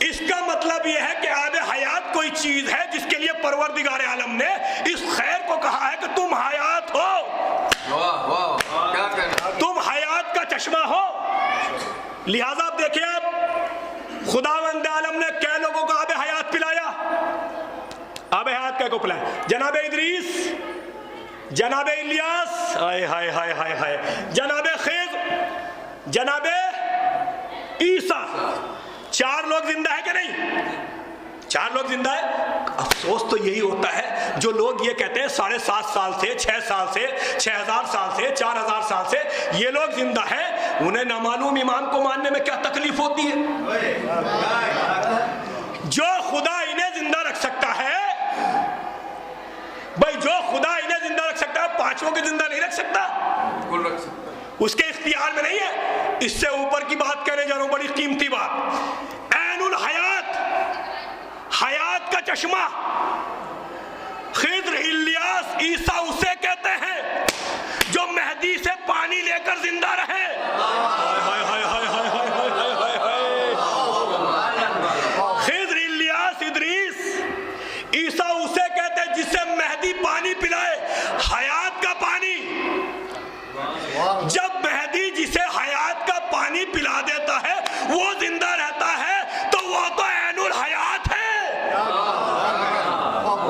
इसका मतलब यह है कि आबे हयात कोई चीज है जिसके लिए परवरदिगार आलम ने इस खैर को कहा है कि तुम हयात हो, तुम हयात का चश्मा हो। लिहाजा आप देखिए, आप खुदावंद आलम ने कै लोगों को आबे हयात पिलाया? आबे हयात कै को पिलाया? जनाबे इदरीस, जनाबे इलियास, हाय हाय हाय हाय हाय, जनाबे खिज़र, जनाबे ईसा। 4 लोग जिंदा है कि नहीं? 4 लोग जिंदा है। अफसोस तो यही होता है जो लोग ये कहते हैं 7.5 साल से, 6 साल से, 6000 साल से, 4000 साल से ये लोग जिंदा है, उन्हें नामालूम इमाम को मानने में क्या तकलीफ होती है? जो खुदा इन्हें जिंदा रख सकता है, भाई जो खुदा इन्हें जिंदा रख सकता है, पांचों के जिंदा नहीं रख सकता, उसके इख्तियार में नहीं है। इससे ऊपर की बात कहने जा रहा हूं, बड़ी कीमती बात, ऐनुल हयात, हयात का चश्मा। खिज़र, इलियास, ईसा उसे कहते हैं जो मेहदी से पानी लेकर जिंदा रहे। हाय हाय हाय हाय हाय हाय हाय हाय। खिज़र, इलियास, इदरीस, ईसा उसे कहते हैं जिसे मेहदी पानी पिलाए, हयात का पानी। जब मेहदी जिसे हयात का पानी पिला देता है वो जिंदा रहता है, तो वो तो ऐनुल हयात है,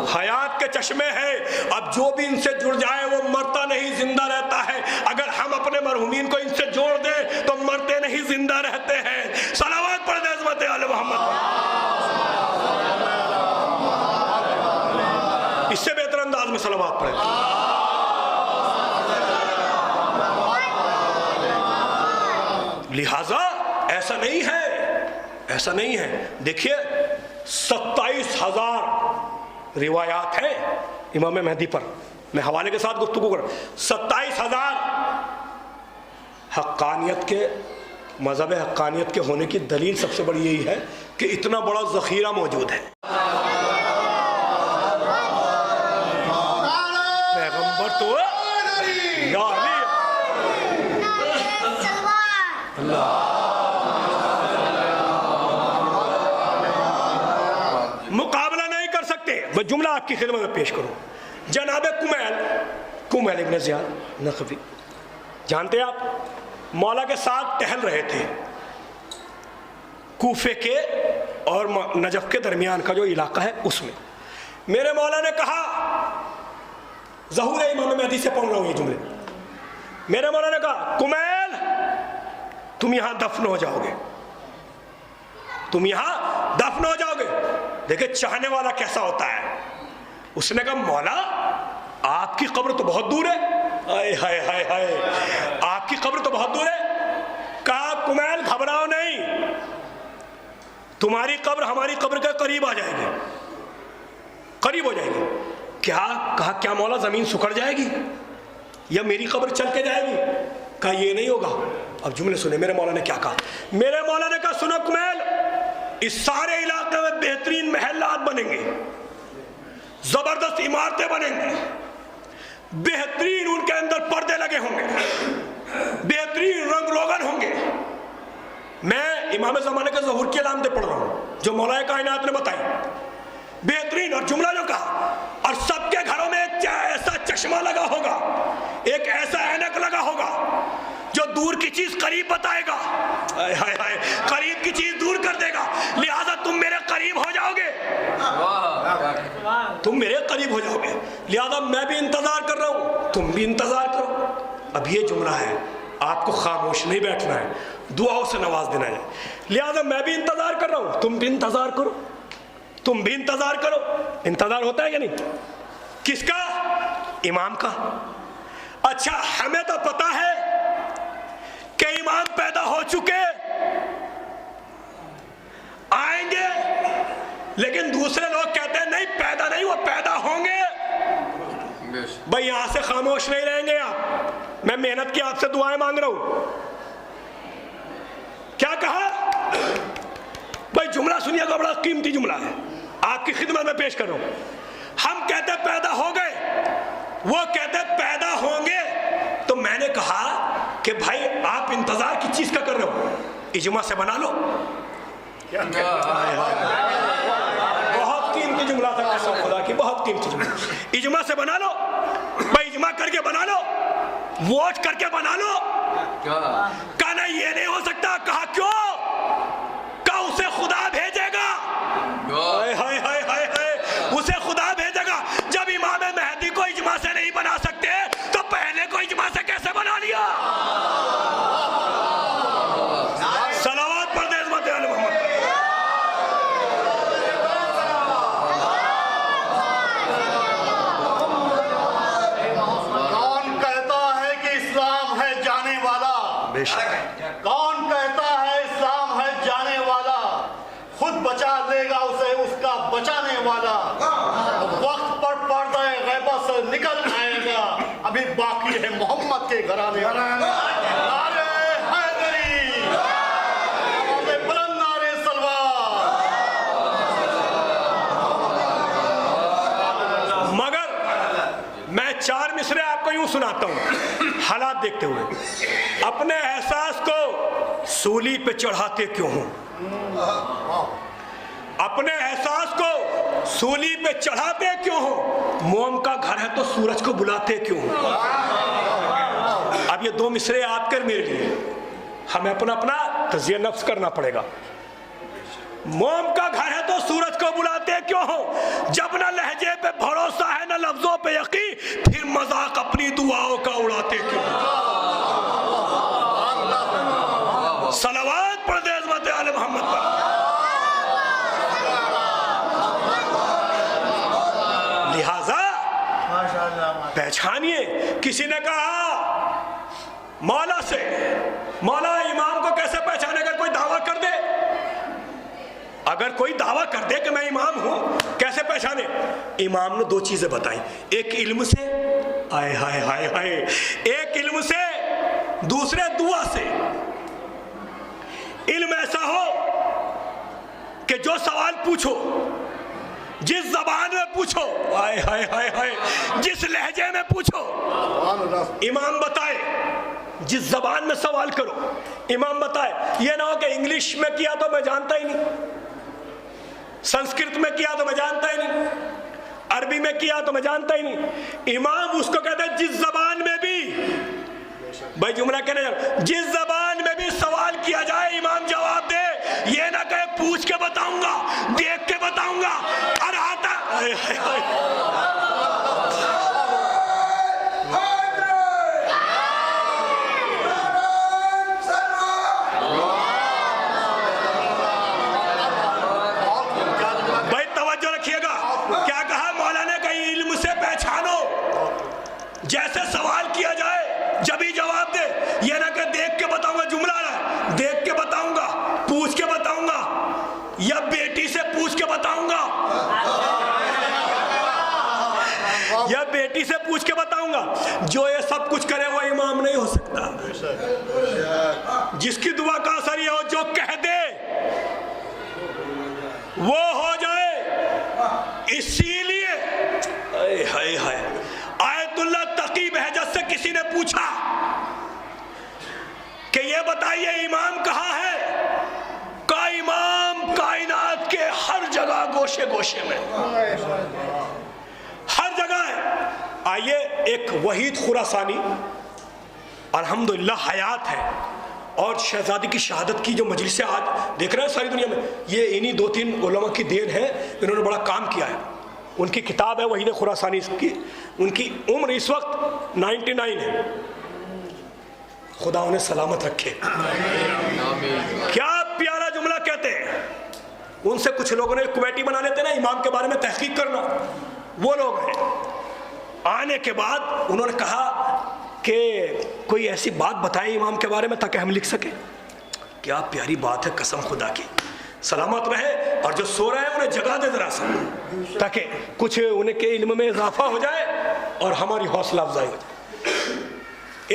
हयात के चश्मे है। अब जो भी इनसे जुड़ जाए वो मरता नहीं, जिंदा रहता है। अगर हम अपने मरहुमीन को इनसे जोड़ दें तो मरते नहीं, जिंदा रहते हैं। सलावत पढ़ दे अज़मत आले मोहम्मद। इससे बेहतर अंदाज में सलावत पढ़े। लिहाजा ऐसा नहीं है, ऐसा नहीं है। देखिए 27,000 रिवायात हैं इमाम मेहदी पर। मैं हवाले के साथ गुफ्तगू कर, 27,000 हक्कानियत के मज़हब हक्कानियत के होने की दलील सबसे बड़ी यही है कि इतना बड़ा ज़ख़ीरा मौजूद है। पैगंबर तो मुकाबला नहीं कर सकते। मैं जुमला आपकी खिदमत में पेश करूं। जनाब कुमैल इब्न ज़ियाद नक़वी, जानते आप, मौला के साथ टहल रहे थे। कूफे के और नजफ के दरमियान का जो इलाका है उसमें मेरे मौला ने कहा, ज़हूर इमाम महदी से पढ़ रहा हूँ ये जुमले। मेरे मौला ने कहा, कुमैल तुम यहां दफन हो जाओगे, तुम यहां दफन हो जाओगे। देखिए चाहने वाला कैसा होता है। उसने कहा, मौला आपकी कब्र तो बहुत दूर है। हाय हाय हाय हाय, आपकी कब्र तो बहुत दूर है। कहा, कुमैल घबराओ नहीं, तुम्हारी कब्र हमारी कब्र के करीब आ जाएगी, करीब हो जाएगी। क्या कहा, क्या मौला जमीन सुखड़ जाएगी या मेरी कब्र चल के जाएगी? कहा, ये नहीं होगा। अब जुमले सुने मेरे मौला ने क्या कहा। मेरे मौला ने कहा, सुनो कुमैल, इस सारे इलाके में बेहतरीन महल्लात बनेंगे, जबरदस्त इमारतें बनेंगी, बेहतरीन उनके अंदर पर्दे लगे होंगे, बेहतरीन रंग रोगन होंगे। मैं इमाम ज़माने के ज़हूर की अलामतें पढ़ रहा हूँ जो मौलाए कायनात ने बताई, बेहतरीन। और जुमला जो कहा, और सबके घरों में एक ऐसा चश्मा लगा होगा, एक ऐसा ऐनक लगा होगा जो दूर की चीज करीब बताएगा, हाय हाय हाय, करीब की चीज दूर कर देगा। लिहाजा तुम मेरे करीब हो जाओगे, तुम मेरे करीब हो जाओगे। लिहाजा मैं भी इंतजार कर रहा हूं, तुम भी इंतजार करो। अब ये जुमला है, आपको खामोश नहीं बैठना है, दुआओं से नवाज देना है। लिहाजा मैं भी इंतजार कर रहा हूं, तुम भी इंतजार करो, तुम भी इंतजार करो। इंतजार होता है या नहीं? किसका? इमाम का। अच्छा, हमें तो पता है कि इमाम पैदा हो चुके, आएंगे, लेकिन दूसरे लोग कहते हैं नहीं, पैदा नहीं, वो पैदा होंगे। भाई यहां से खामोश नहीं रहेंगे आप। मैं मेहनत की आपसे दुआएं मांग रहा हूं। क्या कहा भाई? जुमला सुनिएगा, बड़ा कीमती जुमला है, आपकी खिदमत में पेश कर रहा हूं। हम कहते पैदा हो गए, वो कहते पैदा होंगे। तो मैंने कहा कि भाई आप इंतजार की चीज का कर रहे हो, इजमा से बना लो। बहुत कीमती जुमला था, कसम खुदा की, बहुत कीमती जुमला। इजमा से बना लो भाई, इजमा करके बना लो, वोट करके बना लो। कहा नहीं, ये नहीं हो सकता। कहा क्यों? कहा उसे खुदा भेजेगा। हाय हाय हाय हाय हाय, उसे खुदा भेजेगा। जब इमाम महदी को इजमा से नहीं बना सकते तो पहले को इजमा से कैसे बना लिया? सलावत पढ़ दे इज़्ज़त आले मोहम्मद। कौन कहता है कि इस्लाम है जाने वाला? कौन कहता है इस्लाम है जाने वाला? खुद बचा लेगा उसे उसका बचाने वाला। वक्त पर पर्दा गैबा से निकल आएगा, अभी बाकी है मोहम्मद के घराने वाला। नारे हैदरी, बुलंद नारे सलवार। मगर मैं 4 मिसरे आपको यूं सुनाता हूं, हालात देखते हुए। अपने एहसास को सूली पे चढ़ाते क्यों हो? अपने एहसास को सूली पे चढ़ाते क्यों हो? मोम का घर है तो सूरज को बुलाते क्यों हो? अब ये 2 मिसरे आपके मेरे लिए, हमें अपना अपना तज़किया नफ्स करना पड़ेगा। मोम का घर है तो सूरज को बुलाते क्यों हो? जब न लहजे पे भरोसा है न लफ्जों पे यकीन, फिर मजाक अपनी दुआओं का उड़ाते क्यों हो? सलावत पढ़ दे इज़्ज़त आले मोहम्मद पर। लिहाजा पहचानिए। किसी ने कहा मौला से, मौला इमाम को कैसे पहचाने? अगर कोई दावा कर दे, अगर कोई दावा कर दे कि मैं इमाम हूं, कैसे पहचाने? इमाम ने 2 चीजें बताई, एक इल्म से, आय हाय हाय हाय, एक इल्म से दूसरे दुआ से। इल्म ऐसा हो कि जो सवाल पूछो, जिस जबान में पूछो, हाय हाय हाय हाय, जिस लहजे में पूछो, इमाम बताए। जिस जबान में सवाल करो, इमाम बताए। ये ना हो कि इंग्लिश में किया तो मैं जानता ही नहीं, संस्कृत में किया तो मैं जानता ही नहीं, अरबी में किया तो मैं जानता ही नहीं। इमाम उसको कहते हैं जिस जबान में भी, भाई जुमला कहने, जिस जबान में भी सवाल किया जाए इमाम जवाब दे। ये ना कहे पूछ के बताऊंगा, देख के बताऊंगा, और आता भाई तवज्जो रखिएगा। क्या कहा मौलाना, कहीं इल्म से पहचानो, जैसे सवाल किया जाए जब ही जवाब दे। ये ना कि देख के बताऊंगा, जुमला है, देख के बताऊंगा, पूछ के बताऊंगा, या बेटी से पूछ के बताऊंगा, या बेटी से पूछ के बताऊंगा। जो ये सब कुछ करे वो इमाम नहीं हो सकता। जिसकी दुआ का असर ये हो, जो कह दे वो हो जाए। इसीलिए हाय हाय, आयतुल्लाह तकी बहजत से किसी ने पूछा कि ये बताइए इमाम कहाँ है? का इमाम कायनात के हर जगह, गोशे गोशे में, हर जगह है। आइए, एक वहीद खुरासानी अल्हम्दुलिल्लाह हयात है, और शहजादी की शहादत की जो मजलिस आज देख रहे हैं सारी दुनिया में, ये इन्हीं 2-3 उलमा की देन है। इन्होंने बड़ा काम किया है। उनकी किताब है वहीद खुरासानी की। उनकी उम्र इस वक्त 99 है। खुदा उन्हें सलामत रखे। क्या प्यारा जुमला कहते हैं। उनसे कुछ लोगों ने कमेटी बना लेते ना इमाम के बारे में तहकीक करना, वो लोग हैं। आने के बाद उन्होंने कहा कि कोई ऐसी बात बताएं इमाम के बारे में ताकि हम लिख सके। क्या प्यारी बात है, कसम खुदा की। सलामत रहे, और जो सो रहे हैं उन्हें जगा दे जरा सा, ताकि कुछ उनके इल्म में इजाफा हो जाए और हमारी हौसला अफजाई हो जाए।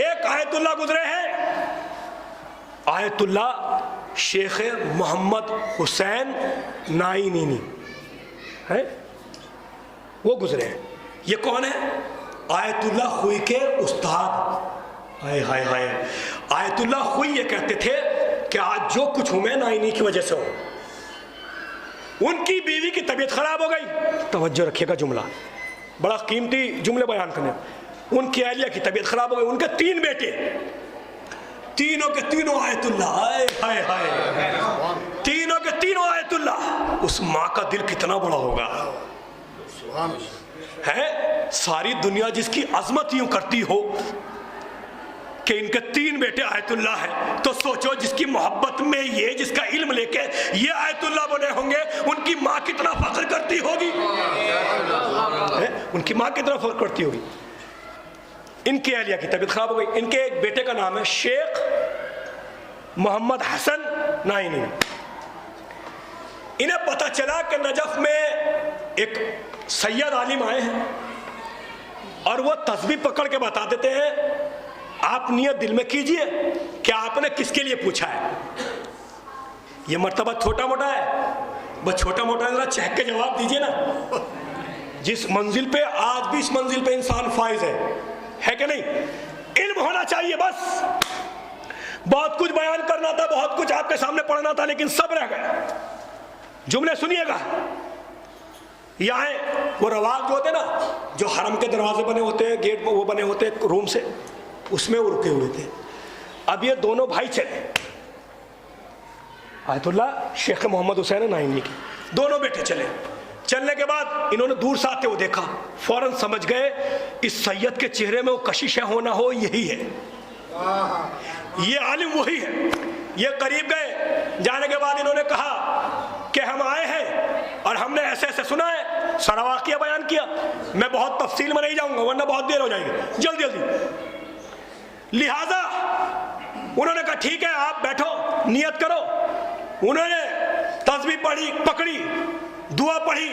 एक आयतुल्लाह गुजरे हैं, आयतुल्लाह शेख मोहम्मद हुसैन नाइनी है, वो गुजरे हैं। ये कौन है? आयतुल्लाह खुई के उस्ताद। हाय हाय हाय, आयतुल्लाह खुई ये कहते थे कि आज जो कुछ हूं मैं नाइनी की वजह से हूं। उनकी बीवी की तबीयत खराब हो गई। तवज्जो रखिएगा, जुमला बड़ा कीमती जुमले बयान करने। उनकी अहलिया की तबीयत खराब हो गई। उनके 3 बेटे, तीनों के तीनों आयतुल्लाह। हाय हाय हाय, तीनों के तीनों आयतुल्लाह। उस माँ का दिल कितना बड़ा होगा है। सारी दुनिया जिसकी अजमत यूं करती हो कि इनके 3 बेटे आयतुल्लाह है, तो सोचो जिसकी मोहब्बत में ये, जिसका इल्म लेके ये आयतुल्लाह बने होंगे, उनकी माँ कितना फख्र करती होगी। उनकी माँ कितना फख्र करती होगी। इनकी अहलिया की तबीयत खराब हो गई। इनके एक बेटे का नाम है शेख मोहम्मद हसन नाइनी। इन्हें पता चला कि नजफ में एक सैयद आलिम आए हैं, और वो तस्बीह पकड़ के बता देते हैं, आप नियत दिल में कीजिए कि आपने किसके लिए पूछा है। ये मर्तबा छोटा मोटा है, बस छोटा मोटा जरा चहक के जवाब दीजिए ना। जिस मंजिल पे, आज भी इस मंजिल पे इंसान फाइज है कि नहीं? इल्म होना चाहिए बस। बहुत कुछ बयान करना था, बहुत कुछ आपके सामने पढ़ना था, लेकिन सब रह गया। जुमले सुनिएगा। यहाँ वो रवाज जो होते ना, जो हरम के दरवाजे बने होते हैं, गेट में वो बने होते हैं रूम से, उसमें वो रुके हुए थे। अब ये दोनों भाई चले, आयतुल्लाह शेख मोहम्मद हुसैन नाइनी की, दोनों बेटे चले। चलने के बाद इन्होंने दूर से आते हुए देखा, फौरन समझ गए इस सैयद के चेहरे में वो कशिश है, होना हो यही है, ये आलिम वही है। ये करीब गए। जाने के बाद इन्होंने कहा कि हम आए हैं और हमने ऐसे ऐसे सुना है, सारा वाक़या बयान किया। मैं बहुत तफसील में नहीं जाऊंगा वरना बहुत देर हो जाएगी, जल्दी जल्दी। लिहाजा उन्होंने कहा ठीक है आप बैठो, नियत करो। उन्होंने तस्बीह पढ़ी, पकड़ी, दुआ पढ़ी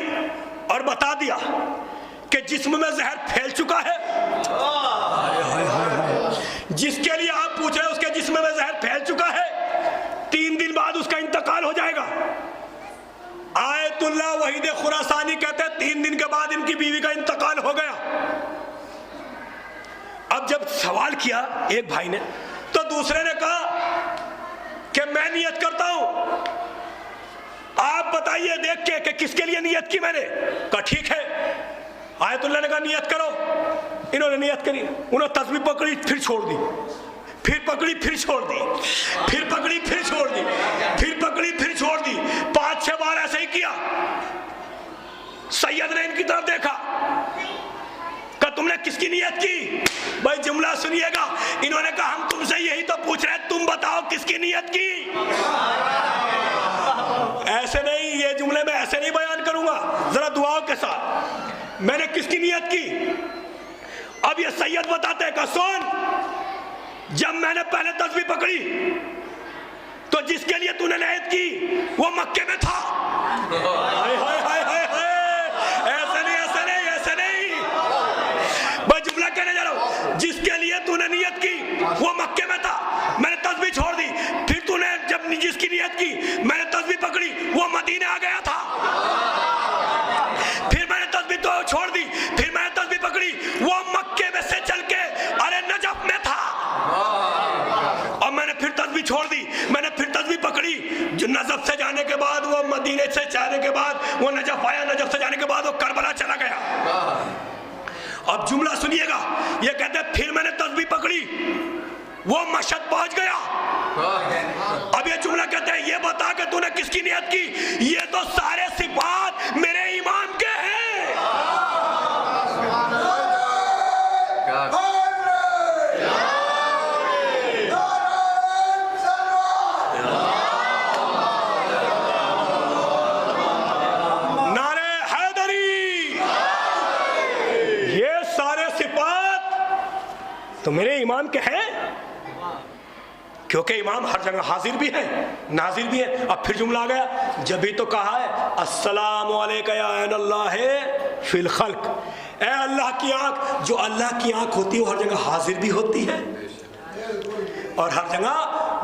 और बता दिया कि जिस्म में जहर फैल चुका है। जिसके लिए आप पूछ रहे इंतकाल हो जाएगा। आयतुल्लाह वहीद खुरासानी कहते हैं 3 दिन के बाद इनकी बीवी का इंतकाल हो गया। अब जब सवाल किया एक भाई ने, तो दूसरे ने कहा कि मैं नियत करता हूं, आप बताइए देख के कि किसके लिए नियत की मैंने। कहा ठीक है। आयतुल्लाह ने कहा नियत करो। इन्होंने नियत करी, उन्होंने तस्बीह पकड़ी फिर छोड़ दी, फिर पकड़ी फिर छोड़ दी, फिर पकड़ी फिर छोड़ दी, फिर पकड़ी फिर छोड़ दी। 5-6 बार ऐसे ही किया। सैयद ने इनकी तरफ देखा, कहा तुमने किसकी नियत की? भाई जुमला सुनिएगा। इन्होंने कहा हम तुमसे यही तो पूछ रहे हैं, तुम बताओ किसकी नियत की। ऐसे नहीं, ये जुमले में ऐसे नहीं बयान करूंगा, जरा दुआओं के साथ। मैंने किसकी नियत की? अब ये सैयद बताते हैं, कहा सुन, जब मैंने पहले तस्बीह पकड़ी तो जिसके लिए तूने नियत की वो मक्के में था। हाय हाय हाय हाय हाय, ऐसे नहीं ऐसे नहीं ऐसे नहीं, मैं जुमला कहने जा रहा हूं। जिसके लिए तूने नियत की वो मक्के में था, मैंने तस्बीह छोड़ दी। फिर तूने जब जिसकी नियत की मैंने तस्बीह पकड़ी वो मदीने आ गया था। फिर मैंने तस्बीह तो छोड़ दी, फिर मैंने तस्बीह पकड़ी वो मक्के में से चल के अरे नजफ में था। और मैंने फिर तस्बीह छोड़ दी, मैंने फिर तस्बीह पकड़ी, जो नजफ से जाने के बाद वो मदीने से जाने के बाद वो नजफ आया, नजफ से जाने के बाद वो करबला चला गया। अब जुमला सुनिएगा, ये कहते हैं फिर मैंने तस्बीह पकड़ी वो मशहद पहुंच गया। अब ये जुमला कहते हैं ये बता के तूने किसकी नियत की? ये तो सारे सिफात मेरे इमाम के हैं। नारे हैदरी, ये सारे सिफात तो मेरे इमाम के हैं, क्योंकि इमाम हर जगह हाजिर भी है नाजिर भी है। अब फिर जुमला आ गया, जब भी तो कहा है अस्सलामु अलैका या अल्लाह फिल खल्क, ए अल्लाह की आंख। जो अल्लाह की आंख होती है वो हर जगह हाजिर भी होती है और हर जगह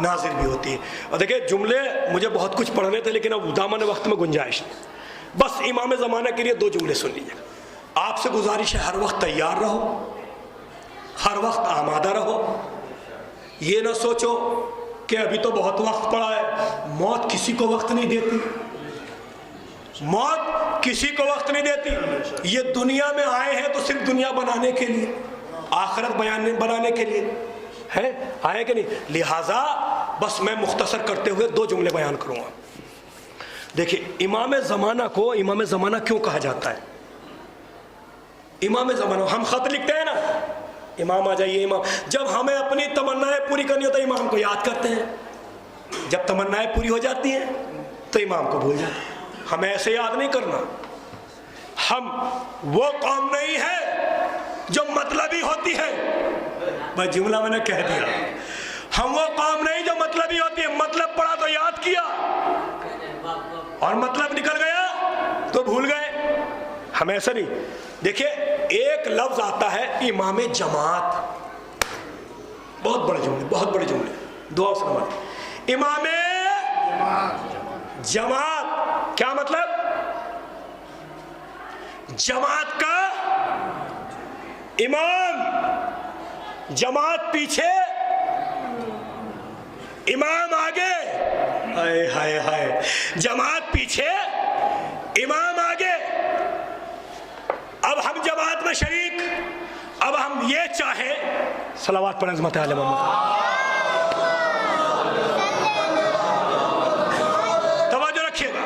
नाजिर भी होती है। और देखिए जुमले मुझे बहुत कुछ पढ़ने थे, लेकिन अब दामन वक्त में गुंजाइश नहीं। बस इमाम ज़माना के लिए 2 जुमले सुन लीजिएगा। आपसे गुजारिश है हर वक्त तैयार रहो, हर वक्त आमादा रहो। ये ना सोचो कि अभी तो बहुत वक्त पड़ा है। मौत किसी को वक्त नहीं देती, मौत किसी को वक्त नहीं देती। ये दुनिया में आए हैं तो सिर्फ दुनिया बनाने के लिए, आखिरत बनाने के लिए है, आए कि नहीं। लिहाजा बस मैं मुख्तसर करते हुए 2 जुमले बयान करूंगा। देखिए इमाम ज़माना को इमाम ज़माना क्यों कहा जाता है? इमाम ज़माना, हम खत लिखते हैं ना, इमाम आ जाइए इमाम। जब हमें अपनी तमन्नाएं पूरी करनी होती है इमाम को याद करते हैं, जब तमन्नाएं पूरी हो जाती हैं तो इमाम को भूल जाते हैं। हमें ऐसे याद नहीं करना। हम वो कौम नहीं है जो मतलबी होती है। बस जुमला मैंने कह दिया, हम वो कौम नहीं जो मतलबी होती है। मतलब पढ़ा तो याद किया और मतलब निकल गया तो भूल गए। हम ऐसा नहीं। देखिए एक लफ्ज आता है इमाम जमात, बहुत बड़े जुमले, बहुत बड़े जुमले, दुआ से नमाज। इमाम जमात क्या मतलब? जमात का इमाम, जमात पीछे, इमाम आगे। हाय हाय हाय, जमात पीछे, इमाम आगे। अब हम जमात में शरीक, अब हम ये चाहे सलावत पर अज़मत आले मोहम्मद, तवज्जो रखिएगा।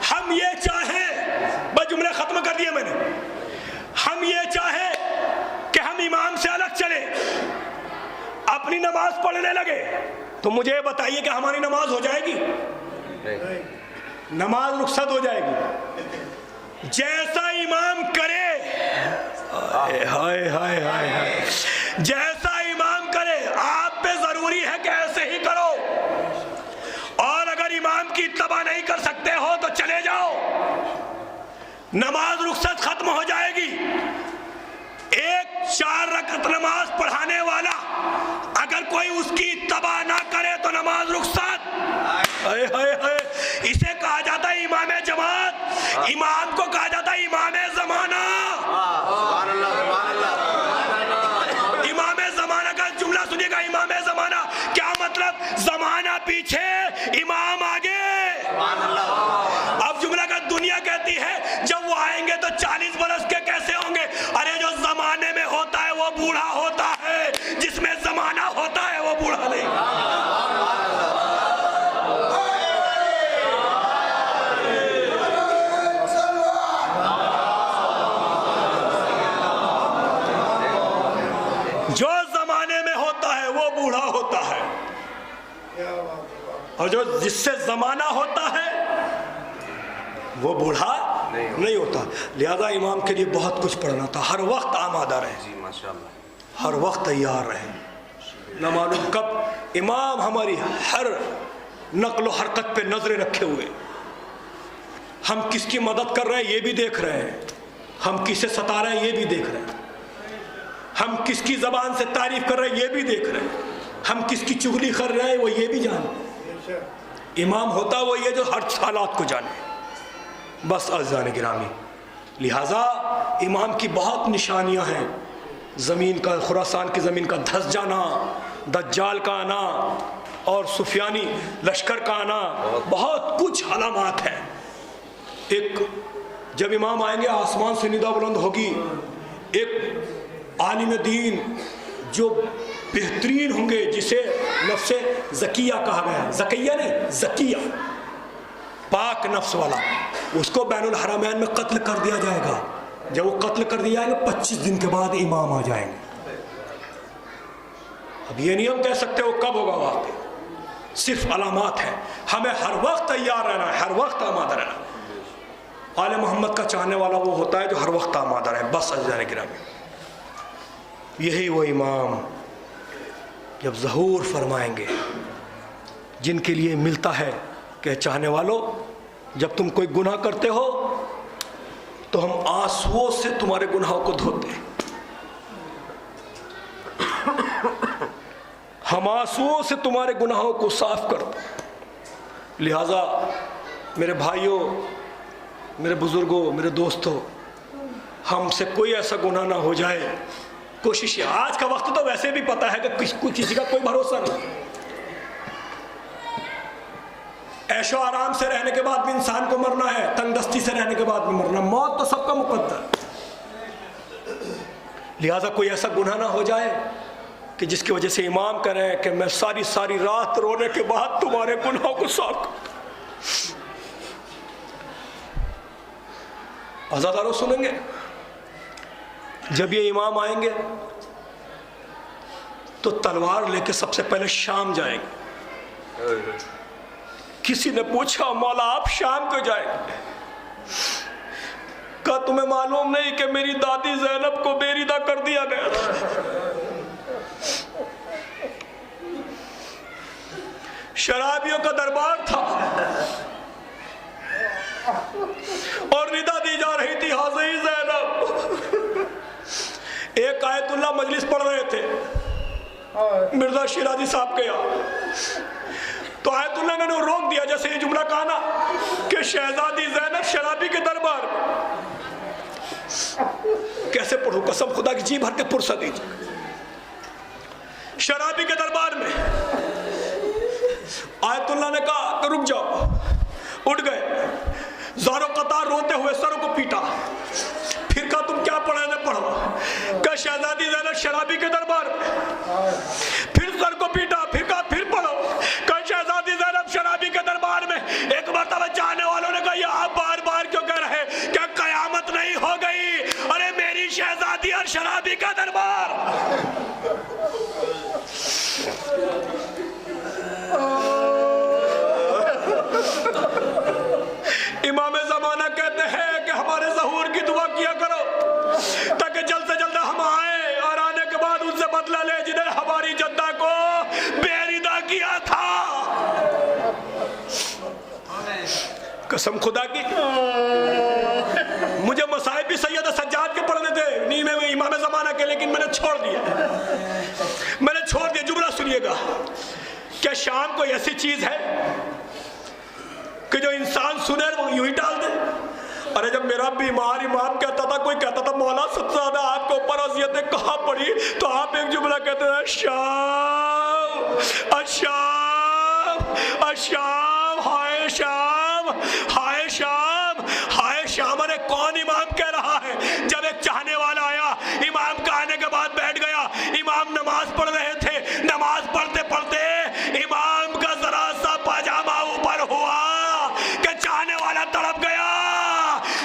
हम ये चाहे, बस जुमले खत्म कर दिए मैंने। हम ये चाहे कि हम इमाम से अलग चले, अपनी नमाज पढ़ने लगे, तो मुझे बताइए कि हमारी नमाज हो जाएगी? नमाज रुखसत हो जाएगी। जैसा इमाम करे, हाय हाय हाय हाय, जैसा इमाम करे आप पे जरूरी है कि ऐसे ही करो। और अगर इमाम की इत्तबा नहीं कर सकते हो तो चले जाओ, नमाज रुखसत खत्म हो जाएगी। एक 4 रकअत नमाज पढ़ाने वाला अगर कोई उसकी इत्तबा ना करे तो नमाज रुखसत हाय हाय हाय, इसे कहा जाता है इमाम जमात। इमाम को कहा जाता है इमाम जमाना। इमाम जमाना का जुमला सुनिएगा, इमाम जमाना क्या मतलब? जमाना पीछे, इमाम आगे। अब जुमला का दुनिया कहती है जब वो आएंगे तो 40 बरस के कैसे होंगे? अरे जो जमाने में होता है वो बूढ़ा होता है, जिसमें जमाना होता है वो बूढ़ा नहीं। जो जमाने में होता है वो बूढ़ा होता है, और जो जिससे जमाना होता है वो बूढ़ा नहीं होता। लिहाजा इमाम के लिए बहुत कुछ पढ़ना था। हर वक्त आमादा रहे, हर वक्त तैयार रहे। न मालूम कब इमाम हमारी हर नक्ल हरकत पे नजरें रखे हुए, हम किसकी मदद कर रहे हैं ये भी देख रहे हैं, हम किसे सता रहे हैं ये भी देख रहे हैं, हम किसकी जबान से तारीफ कर रहे हैं ये भी देख रहे हैं, हम किसकी चुगली कर रहे हैं वो ये भी जाने। इमाम होता वो ये जो हर हालात को जाने। बस अज़ान गिरामी, लिहाजा इमाम की बहुत निशानियां हैं। ज़मीन का, खुरासान की ज़मीन का धस जाना, दज्जाल का आना और सुफियानी लश्कर का आना, बहुत कुछ अलामात हैं। एक जब इमाम आएंगे आसमान से निदा बुलंद होगी। एक आलिम दीन जो बेहतरीन होंगे, जिसे नफ्से ज़किया कहा गया, ज़किया नहीं ज़किया, पाक नफ्स वाला, उसको बैनुल हरमैन में कत्ल कर दिया जाएगा। जब वो कत्ल कर दिया जाएगा 25 दिन के बाद इमाम आ जाएंगे। अब ये नहीं हम कह सकते वो कब होगा, वहां पे सिर्फ अलामात है। हमें हर वक्त तैयार रहना है, हर वक्त आमादा रहना। आले मोहम्मद का चाहने वाला वो होता है जो हर वक्त आमादा रहे। बस अज़ान गिरामी, यही वो इमाम जब ज़हूर फरमाएंगे जिनके लिए मिलता है कि चाहने वालों जब तुम कोई गुनाह करते हो तो हम आंसुओं से तुम्हारे गुनाहों को धोते हैं, हम आंसुओं से तुम्हारे गुनाहों को साफ करते हैं। लिहाजा मेरे भाइयों, मेरे बुजुर्गों, मेरे दोस्तों, हमसे कोई ऐसा गुनाह ना हो जाए। कोशिश है, आज का वक्त तो वैसे भी पता है कि किसी का कोई भरोसा नहीं। ऐशो आराम से रहने के बाद भी इंसान को मरना है, तंगदस्ती से रहने के बाद भी मरना। मौत तो सबका मुकद्दर। लिहाजा कोई ऐसा गुनाह ना हो जाए कि जिसकी वजह से इमाम कह रहे हैं कि मैं सारी सारी रात रोने के बाद तुम्हारे गुनाहों को साफ कर। अज़ादारों सुनेंगे, जब ये इमाम आएंगे तो तलवार लेके सबसे पहले शाम जाएंगे। किसी ने पूछा मौला आप शाम क्यों जाएंगे? कहा तुम्हें मालूम नहीं कि मेरी दादी ज़ैनब को बेरिदा कर दिया गया था। शराबियों का दरबार था और निदा दी जा रही थी हाज़ी ज़ैनब। एक आयतुल्लाह मजलिस पढ़ रहे थे मिर्जा शिराजी साहब के यहाँ, तो आयतुल्लाह ने रोक दिया। जैसे ये जुमला कहा ना कि शहजादी ज़ैनब शराबी के दरबार में, कैसे पढ़ूं, कसम खुदा की जी भर के पुरसा दीजिए। शराबी के दरबार में आयतुल्लाह ने कहा कि रुक जाओ, उठ गए, ज़ारो कतार रोते हुए सरों को पीटा। फिर कहा तुम क्या पढ़े ने पढ़ो, कहा शहजादी ज़ैनब शराबी के दरबार में। फिर सर को पीटा, फिर कहा फिर पढ़ो, कहा शहजादी ज़ैनब शराबी के दरबार में। एक मरतबा चाहने वालों ने कहा ये आप बार बार क्यों कह रहे, क्या कयामत नहीं हो गई? अरे मेरी शहजादी और शराबी का दरबार। इमाम ज़माना कहते हैं कि हमारे ज़हूर की दुआ किया करो ताकि जल्द से जल्द हम आए और आने के बाद उनसे बदला ले जिन्हें हमारी जद्दा को बेरिदा किया था। कसम खुदा की, मुझे मसाइब भी सैयद सज्जाद के पढ़ने थे नीमे में इमाम ज़माना के, लेकिन मैंने छोड़ दिया। जुमला सुनिएगा, क्या शाम कोई ऐसी चीज है कि जो इंसान सुने वो यूं ही डाल दे। अरे जब मेरा बीमार इमाम कहता था, कोई कहता था मौला सबसे ज्यादा आपके ऊपर वसीयतें कहाँ पड़ी, तो आप एक जुमला कहते थे शाम अशाम अशाम, हाय शाम हाय शाम हाय शाम। अरे कौन इमाम कह रहा है? जब एक चाहने वाला आया, इमाम का आने के बाद बैठ गया, इमाम नमाज पढ़ रहे थे, नमाज पढ़ते पढ़ते इमाम का जरा सा पाजामा ऊपर हुआ कि चाहने वाला तड़प गया,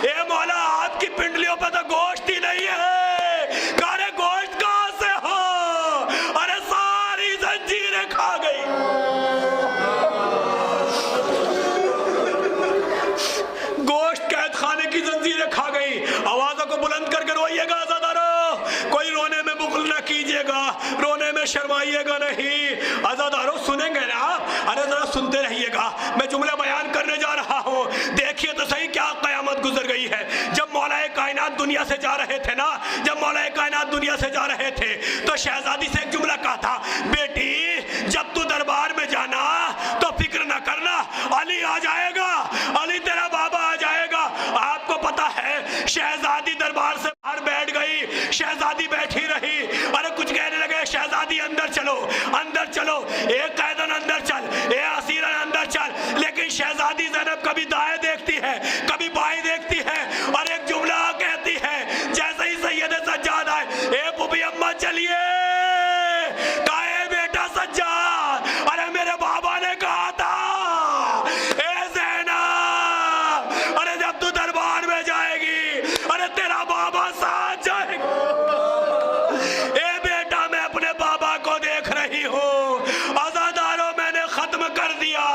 ए मौला आपकी पिंडलियों पे तो गोश्त ही नहीं है। अरे गोश्त कहां से हो? अरे सारी जंजीरें खा गई। गोश्त कैद खाने की जंजीरें खा गई। आवाजों को बुलंद करके रोइएगा अज़ादारों, कोई रोने में बुग़्ल न कीजिएगा, रोने में शर्माइएगा नहीं। अज़ादारों सुनेंगे ना? अरे जरा सुनते रहिएगा, मैं जुमला बयान करने जा रहा हूँ। देखिए तो सही क्या क़यामत गुजर गई है। जब मौलाए कायनात दुनिया से जा रहे थे ना, जब मौलाए कायनात दुनिया से जा रहे थे तो शहजादी से एक जुमला कहा था, बेटी जब तू दरबार में जाना तो फिक्र न करना, अली आ जाएगा, अली तेरा बाबा आ जाएगा। आपको पता है शहजादी दरबार से बाहर बैठ गई, शहजादी बैठी रही। अरे कुछ कहने लगे, शहजादी अंदर चलो अंदर चलो, एक कैदन अंदर चल, ए असीरन अंदर चल। लेकिन शहजादी ज़ैनब कभी दाएं देखती है, कभी बाएं देखती है, और एक जुमला कहती है जैसे ही सैयद सज्जाद आए, ए पुपी अम्मा चलिए, काहे बेटा सज्जाद? अरे मेरे बाबा ने कहा था ए ज़ैनब, अरे जब तू दरबार में जाएगी, अरे तेरा बाबा साथ जाएगा। ए बेटा मैं अपने बाबा को देख रही हूँ। आज़ादारों मैंने खत्म कर दिया।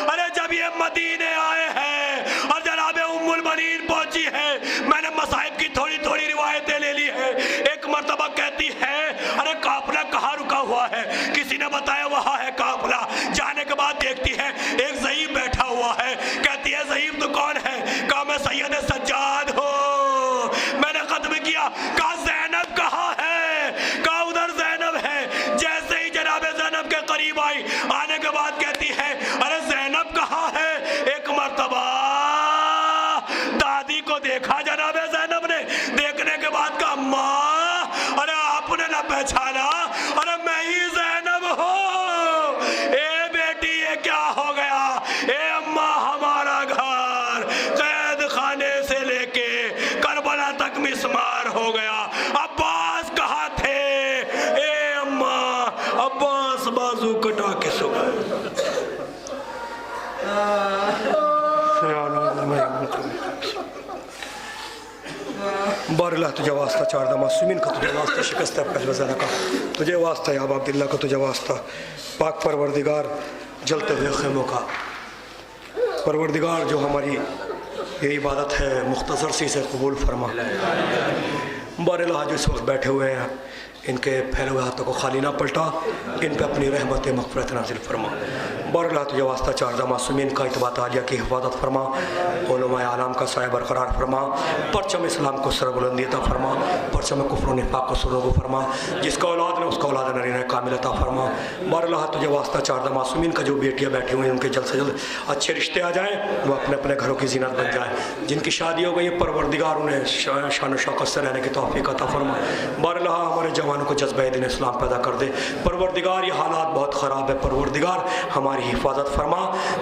अरे जब ये मदीने आए हैं और जनाब उम्मुल मनीन पहुंची है, मैंने मसाइब की थोड़ी थोड़ी रिवायतें ले ली है। एक मर्तबा कहती है अरे काफिला कहाँ रुका हुआ है, किसी ने बताया वहाँ है काफिला। जाने के बाद देखती है एक ज़ईब बैठा हुआ है, कहती है ज़ईब तो कौन है? कहा मैं सैयद सज्जाद हूँ। मैंने खत्म किया। कहा ज़ैनब कहाँ है? कहा उधर ज़ैनब है। जैसे ही जनाब ज़ैनब के करीब आई, आने के बाद कहती है अरे ज़ैनब कहाँ है? एक मर्तबा दादी को देखा जनाब ज़ैनब ने, देखने के बाद कहा माँ, अरे आपने ना पहचाना, अरे मैं ही ज़ैनब हूँ। ए बेटी ये क्या हो गया? ए अम्मा हमारा घर कैद खाने से लेके करबला तक मिस्मार हो गया। अब्बास कहाँ थे? ए अम्मा अब्बास बाजू कटा के सो गए। बारला तुझे वास्ता चारदा मासूमिन का, तुझे वास्ता शिकस्त वज़न का, तुझे वास्ता या अब्दुल्ला का, तुझे वास्ता पाक परवरदिगार जलते हुए खेमों का। परवरदिगार जो हमारी ये इबादत है मुख्तसर सी से कबूल फरमा। बारला जो इस वक्त बैठे हुए हैं, इनके फैले हुए हाथों को खाली ना पलटा, इन पे अपनी रहमत मग़फ़िरत नाज़िल फरमा। बारला तुझे वास्ता चारदा मासूमिन का इतबात आलिया की हिफाजत फरमा, उलमाए आलम का साया बरकरार फरमा, परचम इस्लाम को सरबुलंदी अता फरमा, परचम कुफ्र निफाक को सुरोगो फरमा, जिसका औलाद ने उसका औलाद नरीना कामिल अता फरमा। बारला तुझे वास्ता चारदा मासूमिन का जो बेटियाँ बैठी हुई हैं उनके जल्द से जल्द अच्छे रिश्ते आ जाएँ, वो अपने अपने घरों की ज़ीनत बन जाए। जिनकी शादी हो गई परवरदिगार उन्हें शान शौकत से रहने की तौफीक अता फरमा। बारला हमारे जवानों को जज्बे दीन इस्लाम पैदा कर दे। परवरदिगार ये हालात बहुत ख़राब है, परवरदिगार हमारी हिफाजत फरमा।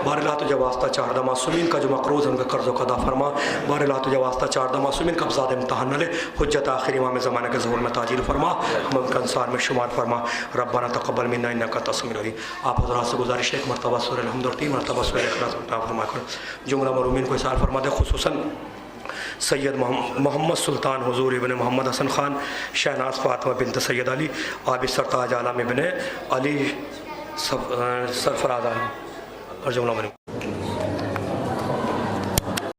बारला तुझे वास्ता चारदा मासूमिन का जो मकरूज़ है उनके कर्ज़ों का अदा फरमा। बारला तुझे वास्ता चारदा मासूमिन का ज़्यादा इम्तहान न ले, हुज्जत आखिर इमाम ज़माने के ज़हूर में ताजील फरमा, हम उनका अंसार में शुमार फरमा। रब्बाना तक़ब्बल मिन्ना इन्नका अंतस समीउल अलीम। आप हज़रात से गुजारिश है, एक मरतबा सूरह अल-हम्द और 3 मरतबा सूरह इखलास फरमा कर जुमला मरूमीन को इरशाद फरमा दे। खुसूसन सैयद मोहम्मद सुल्तान हुजूर इब्न मोहम्मद हसन ख़ान, शहनाज फ़ातिमा बिन्त सैयद अली, आबिद सरताज आलम इब्न अली सरफराज आलम और जुमला मरूमीन।